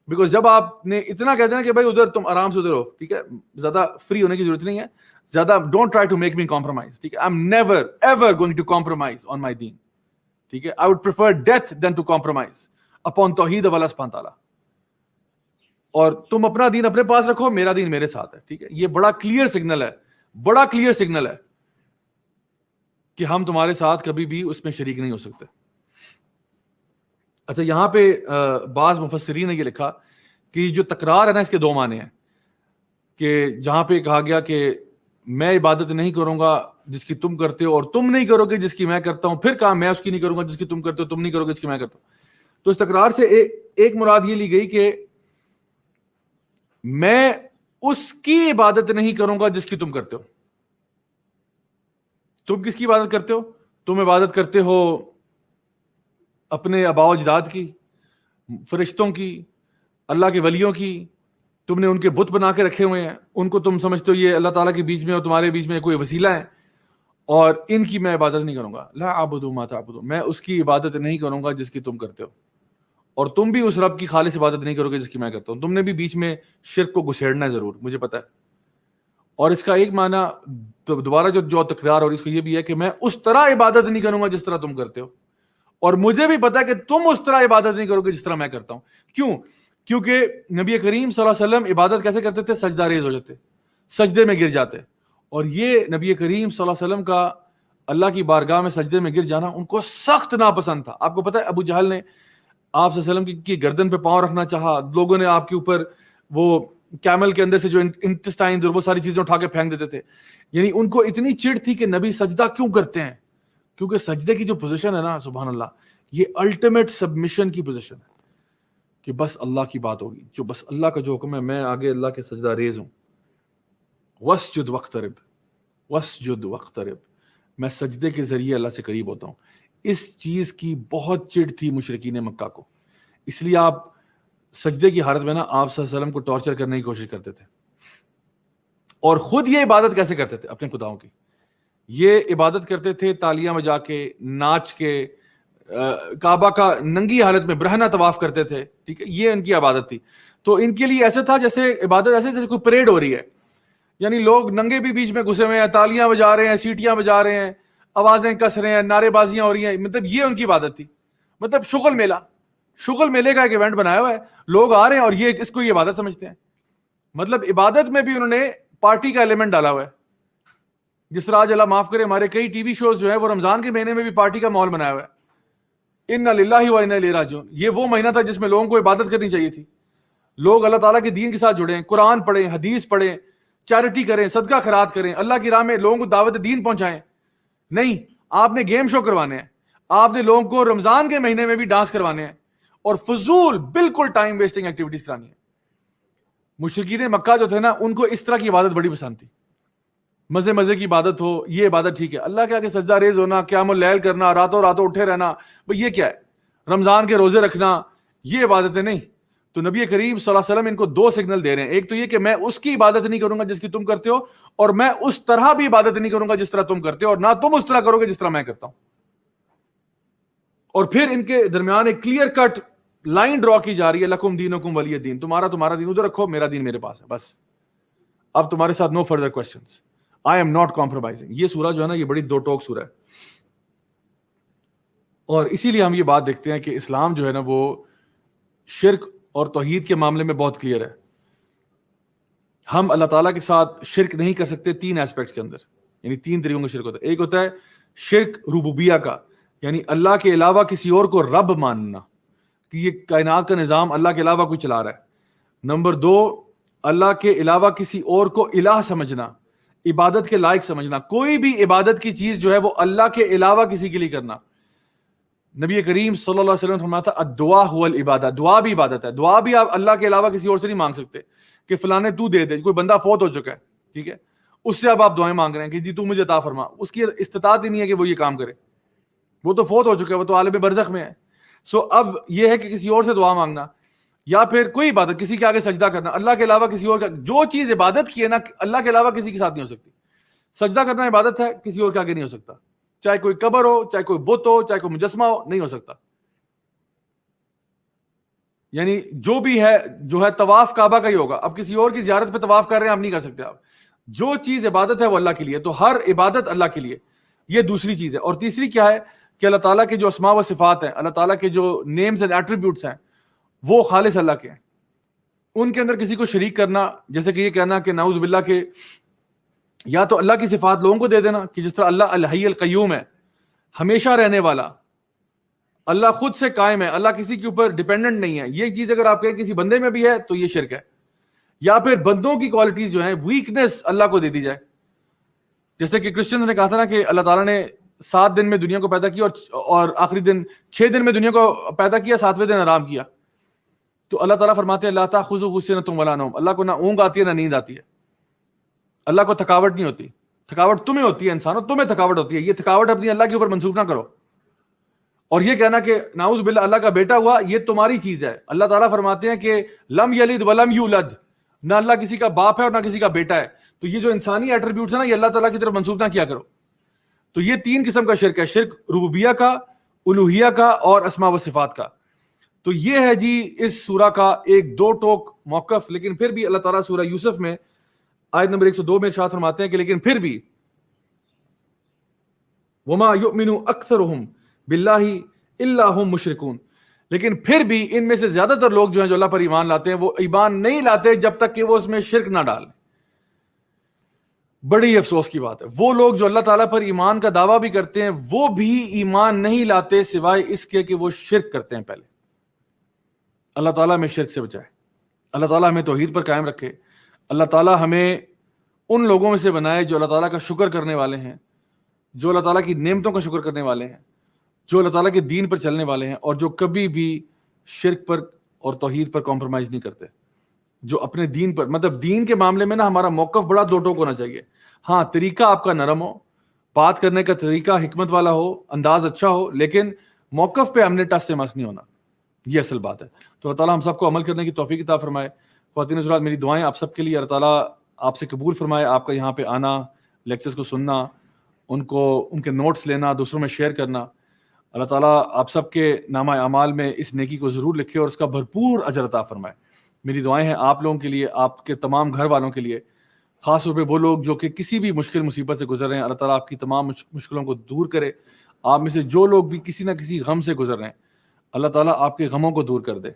بیکاز جب آپ نے اتنا کہتے ہیں کہ بھائی ادھر تم آرام سے ادھر ہو, ٹھیک ہے, زیادہ فری ہونے کی ضرورت نہیں ہے, زیادہ don't try to make me compromise, ٹھیک ہے, I am never ever going to compromise on my دین, ٹھیک ہے, I would prefer death than to compromise upon توحید اللہ سبحانہ تعالیٰ. اور تم اپنا دین اپنے پاس رکھو, میرا دین میرے ساتھ ہے, ٹھیک ہے. یہ بڑا کلیئر سگنل ہے, بڑا کلیئر سگنل ہے کہ ہم تمہارے ساتھ کبھی بھی اس میں شریک نہیں ہو سکتے. اچھا, یہاں پہ بعض مفسرین نے یہ لکھا کہ جو تکرار ہے نا اس کے دو معنی ہیں, کہ جہاں پہ کہا گیا کہ میں عبادت نہیں کروں گا جس کی تم کرتے ہو, اور تم نہیں کرو گے جس کی میں کرتا ہوں, پھر کہا میں اس کی نہیں کروں گا جس کی تم کرتے ہو, تم نہیں کرو گے جس کی میں کرتا ہوں. تو اس تکرار سے ایک مراد یہ لی گئی کہ میں اس کی عبادت نہیں کروں گا جس کی تم کرتے ہو. تم کس کی عبادت کرتے ہو؟ تم عبادت کرتے ہو اپنے آباء و اجداد کی, فرشتوں کی, اللہ کے ولیوں کی. تم نے ان کے بت بنا کے رکھے ہوئے ہیں, ان کو تم سمجھتے ہو یہ اللہ تعالیٰ کے بیچ میں اور تمہارے بیچ میں کوئی وسیلہ ہے, اور ان کی میں عبادت نہیں کروں گا. لا اعبد ما تعبدون, میں اس کی عبادت نہیں کروں گا جس کی تم کرتے ہو, اور تم بھی اس رب کی خالص عبادت نہیں کرو گے جس کی میں کرتا ہوں. تم نے بھی بیچ میں شرک کو گھسیڑنا ہے ضرور, مجھے پتا ہے. اور اس کا ایک معنی دوبارہ جو تکرار ہو رہی ہے اس کو یہ بھی ہے کہ میں اس طرح عبادت نہیں کروں گا جس طرح تم کرتے ہو, اور مجھے بھی پتا ہے کہ تم اس طرح عبادت نہیں کرو گے جس طرح میں کرتا ہوں. کیوں؟ کیونکہ نبی کریم صلی اللہ علیہ وسلم عبادت کیسے کرتے تھے؟ سجدہ ریز ہو جاتے, سجدے میں گر جاتے. اور یہ نبی کریم صلی اللہ علیہ وسلم کا اللہ کی بارگاہ میں سجدے میں گر جانا ان کو سخت ناپسند تھا. آپ کو پتا ہے ابو جہل نے آپ صلی اللہ علیہ وسلم کی گردن پہ پاؤں رکھنا چاہا, لوگوں نے آپ کے اوپر وہ کیمل کے اندر سے جو انٹسٹائنز اور وہ ساری چیزیں اٹھا کے پھینک دیتے تھے. یعنی ان کو اتنی چڑ تھی کہ نبی سجدہ کیوں کرتے ہیں, کیونکہ سجدے کی جو پوزیشن ہے نا, سبحان اللہ, یہ الٹیمیٹ سبمیشن کی پوزیشن ہے, کہ بس اللہ کی بات ہوگی, جو بس اللہ کا جو حکم ہے میں آگے اللہ کے سجدہ ریز ہوں. واسجد واقترب, واسجد واقترب, میں سجدے کے ذریعے اللہ سے قریب ہوتا ہوں. اس چیز کی بہت چڑ تھی مشرکین مکہ کو, اس لیے آپ سجدے کی حالت میں نا آپ صلی اللہ علیہ وسلم کو ٹارچر کرنے کی کوشش کرتے تھے. اور خود یہ عبادت کیسے کرتے تھے اپنے خداؤں کی؟ یہ عبادت کرتے تھے تالیاں بجا کے, ناچ کے, کعبہ کا ننگی حالت میں برہنہ طواف کرتے تھے، ٹھیک ہے، یہ ان کی عبادت تھی. تو ان کے لیے ایسا تھا جیسے عبادت ایسے جیسے کوئی پریڈ ہو رہی ہے، یعنی لوگ ننگے بھی بیچ میں گھسے ہوئے ہیں، تالیاں بجا رہے ہیں، سیٹیاں بجا رہے ہیں، آوازیں کس رہے ہیں، نعرے بازیاں ہو رہی ہیں. مطلب یہ ان کی عبادت تھی. مطلب شغل میلے کا ایک ایونٹ بنایا ہوا ہے، لوگ آ رہے ہیں اور یہ اس کو یہ عبادت سمجھتے ہیں. مطلب عبادت میں بھی انہوں نے پارٹی کا ایلیمنٹ ڈالا ہوا ہے. جس طرح آج اللہ معاف کرے ہمارے کئی ٹی وی شوز جو ہے وہ رمضان کے مہینے میں بھی پارٹی کا ماحول بنایا ہوا ہے. انا للہ و انا الیہ راجعون. یہ وہ مہینہ تھا جس میں لوگوں کو عبادت کرنی چاہیے تھی. لوگ اللہ تعالیٰ کے دین کے ساتھ جڑیں، قرآن پڑھیں، حدیث پڑھیں، چیریٹی کریں، صدقہ خیرات کریں، اللہ کی راہ میں لوگوں کو دعوت دین پہنچائیں. نہیں، آپ نے گیم شو کروانے ہیں، آپ نے لوگوں کو رمضان کے مہینے میں بھی ڈانس کروانے ہیں اور فضول بالکل ٹائم ویسٹنگ ایکٹیویٹیز کرانی ہے. مشرکین مکہ جو تھے نا، ان کو اس طرح کی عبادت بڑی پسند تھی. مزے کی عبادت ہو، یہ عبادت ٹھیک ہے. اللہ کے آگے سجدہ ریز ہونا، قیام اللیل کرنا، راتوں اٹھے رہنا، بھئی یہ کیا ہے؟ رمضان کے روزے رکھنا، یہ عبادتیں نہیں. تو نبی کریم صلی اللہ علیہ وسلم ان کو دو سگنل دے رہے ہیں. ایک تو یہ کہ میں اس کی عبادت نہیں کروں گا جس کی تم کرتے ہو، اور میں اس طرح بھی عبادت نہیں کروں گا جس طرح تم کرتے ہو، اور نہ تم اس طرح کرو گے جس طرح میں کرتا ہوں. اور پھر ان کے درمیان ایک کلیئر کٹ لائن ڈرا کی جا رہی ہے، لکم دینکم ولی دین. تمہارا دین ادھر رکھو، میرا دین میرے پاس ہے، بس. اب تمہارے ساتھ no further questions. I am not compromising. یہ سورہ جو ہے نا، یہ بڑی دو ٹوک سورہ ہے. اور اسی لیے ہم یہ بات دیکھتے ہیں کہ اسلام جو ہے نا وہ شرک اور توحید کے معاملے میں بہت کلیئر ہے. ہم اللہ تعالیٰ کے ساتھ شرک نہیں کر سکتے تین ایسپیکٹس کے اندر، یعنی تین طریقوں کا شرک ہوتا ہے. ایک ہوتا ہے شرک ربوبیہ کا، یعنی اللہ کے علاوہ کسی اور کو رب ماننا کہ یہ کائنات کا نظام اللہ کے علاوہ کوئی چلا رہا ہے. نمبر دو، اللہ کے علاوہ کسی اور کو الہ سمجھنا، عبادت کے لائق سمجھنا. کوئی بھی عبادت کی چیز جو ہے وہ اللہ کے علاوہ کسی کے لیے کرنا. نبی کریم صلی اللہ علیہ وسلم فرماتا الدعاء هو العبادہ، دعا بھی عبادت ہے. دعا بھی آپ اللہ کے علاوہ کسی اور سے نہیں مانگ سکتے کہ فلانے تو دے دے. کوئی بندہ فوت ہو چکا ہے، ٹھیک ہے، اس سے اب آپ دعائیں مانگ رہے ہیں کہ جی تو مجھے عطا فرما. اس کی استطاعت ہی نہیں ہے کہ وہ یہ کام کرے، وہ تو فوت ہو چکا ہے، وہ تو عالم برزخ میں ہے. سو اب یہ ہے کہ کسی اور سے دعا مانگنا، یا پھر کوئی عبادت کسی کے آگے سجدہ کرنا اللہ کے علاوہ کسی اور کا. جو چیز عبادت کی ہے نا، اللہ کے علاوہ کسی کے ساتھ نہیں ہو سکتی. سجدہ کرنا عبادت ہے، کسی اور کے آگے نہیں ہو سکتا. چاہے کوئی قبر ہو، چاہے کوئی بت ہو، چاہے کوئی مجسمہ ہو، نہیں ہو سکتا. یعنی جو بھی ہے جو ہے طواف کعبہ کا ہی ہوگا. اب کسی اور کی زیارت پہ طواف کر رہے ہیں، آپ نہیں کر سکتے. آپ جو چیز عبادت ہے وہ اللہ کے لیے، تو ہر عبادت اللہ کے لیے. یہ دوسری چیز ہے. اور تیسری کیا ہے کہ اللہ تعالیٰ کے جو اسماء و صفات ہیں، اللہ تعالیٰ کے جو نیمز اینڈ ایٹریبیوٹس ہیں، وہ خالص اللہ کے ہیں. ان کے اندر کسی کو شریک کرنا، جیسے کہ یہ کہنا کہ نعوذ باللہ کہ یا تو اللہ کی صفات لوگوں کو دے دینا کہ جس طرح اللہ الحی القیوم ہے، ہمیشہ رہنے والا، اللہ خود سے قائم ہے، اللہ کسی کے اوپر ڈیپینڈنٹ نہیں ہے. یہ چیز اگر آپ کہیں کسی بندے میں بھی ہے تو یہ شرک ہے. یا پھر بندوں کی کوالٹیز جو ہیں، ویکنس اللہ کو دے دی جائے. جیسے کہ کرسچنز نے کہا تھا نا کہ اللہ تعالیٰ نے 7 دن میں دنیا کو پیدا کیا اور آخری دن 6 دن میں دنیا کو پیدا کیا، 7ویں دن آرام کیا. تو اللہ تعالیٰ فرماتے ہیں لا تأخذہ سنۃ ولا نوم. اللہ کو نہ اونگ آتی ہے نہ نیند آتی ہے. اللہ کو تھکاوٹ نہیں ہوتی. تھکاوٹ تمہیں ہوتی ہے انسانوں، تمہیں تھکاوٹ ہوتی ہے. یہ تھکاوٹ اپنی اللہ کے اوپر منسوخ نہ کرو. اور یہ کہنا کہ نعوذ باللہ اللہ کا بیٹا ہوا، یہ تمہاری چیز ہے. اللہ تعالیٰ فرماتے ہیں کہ لم یلد ولم یولد، نہ اللہ کسی کا باپ ہے اور نہ کسی کا بیٹا ہے. تو یہ جو انسانی ایٹریبیوٹس ہیں نا، یہ اللہ تعالیٰ کی طرف منسوخ نہ کیا کرو. تو یہ 3 قسم کا شرک ہے، شرک ربوبیہ کا، الوہیہ کا اور اسماء و صفات کا. تو یہ ہے جی اس سورہ کا ایک 2 ٹوک موقف. لیکن پھر بھی اللہ تعالیٰ سورہ یوسف میں آیت نمبر 102 میں ارشاد فرماتے ہیں کہ لیکن پھر بھی وما یؤمن اکثرهم باللہ الا هم مشرکون، لیکن پھر بھی ان میں سے زیادہ تر لوگ جو ہیں جو اللہ پر ایمان لاتے ہیں، وہ ایمان نہیں لاتے جب تک کہ وہ اس میں شرک نہ ڈالیں. بڑی افسوس کی بات ہے. وہ لوگ جو اللہ تعالیٰ پر ایمان کا دعویٰ بھی کرتے ہیں، وہ بھی ایمان نہیں لاتے سوائے اس کے کہ وہ شرک کرتے ہیں. پہلے اللہ تعالیٰ ہمیں شرک سے بچائے، اللہ تعالیٰ ہمیں توحید پر قائم رکھے. اللہ تعالیٰ ہمیں ان لوگوں میں سے بنائے جو اللہ تعالیٰ کا شکر کرنے والے ہیں، جو اللہ تعالیٰ کی نعمتوں کا شکر کرنے والے ہیں، جو اللہ تعالیٰ کے دین پر چلنے والے ہیں، اور جو کبھی بھی شرک پر اور توحید پر کمپرومائز نہیں کرتے. جو اپنے دین پر، مطلب دین کے معاملے میں نا ہمارا موقف بڑا دو ٹوک ہونا چاہیے. ہاں طریقہ آپ کا نرم ہو، بات کرنے کا طریقہ حکمت والا ہو، انداز اچھا ہو، لیکن موقف پہ ہم نے ٹس سے مس نہیں ہونا. یہ اصل بات ہے. تو اللہ تعالیٰ ہم سب کو عمل کرنے کی توفیق عطا فرمائے. خواتین حضرات، میری دعائیں آپ سب کے لیے، اللہ تعالیٰ آپ سے قبول فرمائے. آپ کا یہاں پہ آنا، لیکچرز کو سننا، ان کے نوٹس لینا، دوسروں میں شیئر کرنا. اللہ تعالیٰ آپ سب کے نامہ اعمال میں اس نیکی کو ضرور لکھے اور اس کا بھرپور اجر عطا فرمائے۔ میری دعائیں ہیں آپ لوگوں کے لیے، آپ کے تمام گھر والوں کے لیے، خاص طور پہ وہ لوگ جو کہ کسی بھی مشکل مصیبت سے گزر رہے ہیں، اللہ تعالیٰ آپ کی تمام مشکلوں کو دور کرے۔ آپ میں سے جو لوگ بھی کسی نہ کسی غم سے گزر رہے ہیں، اللہ تعالیٰ آپ کے غموں کو دور کر دے،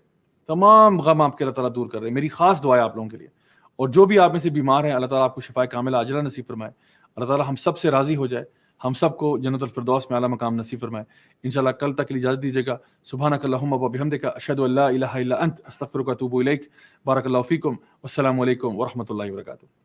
تمام غم آپ کے اللہ تعالیٰ دور کر دے۔ میری خاص دعا ہے آپ لوگوں کے لیے۔ اور جو بھی آپ میں سے بیمار ہیں، اللہ تعالیٰ آپ کو شفائے کاملہ عاجلہ نصیب فرمائے۔ اللہ تعالیٰ ہم سب سے راضی ہو جائے، ہم سب کو جنت الفردوس میں اعلیٰ مقام نصیب فرمائے۔ انشاءاللہ کل تک کے لیے اجازت دیجیے گا۔ سبحانک اللہم و بحمدک، اشہد ان لا الہ الا انت، استغفرک و اتوب الیک۔ بارک اللہ فیکم، والسلام علیکم ورحمۃ اللہ وبرکاتہ۔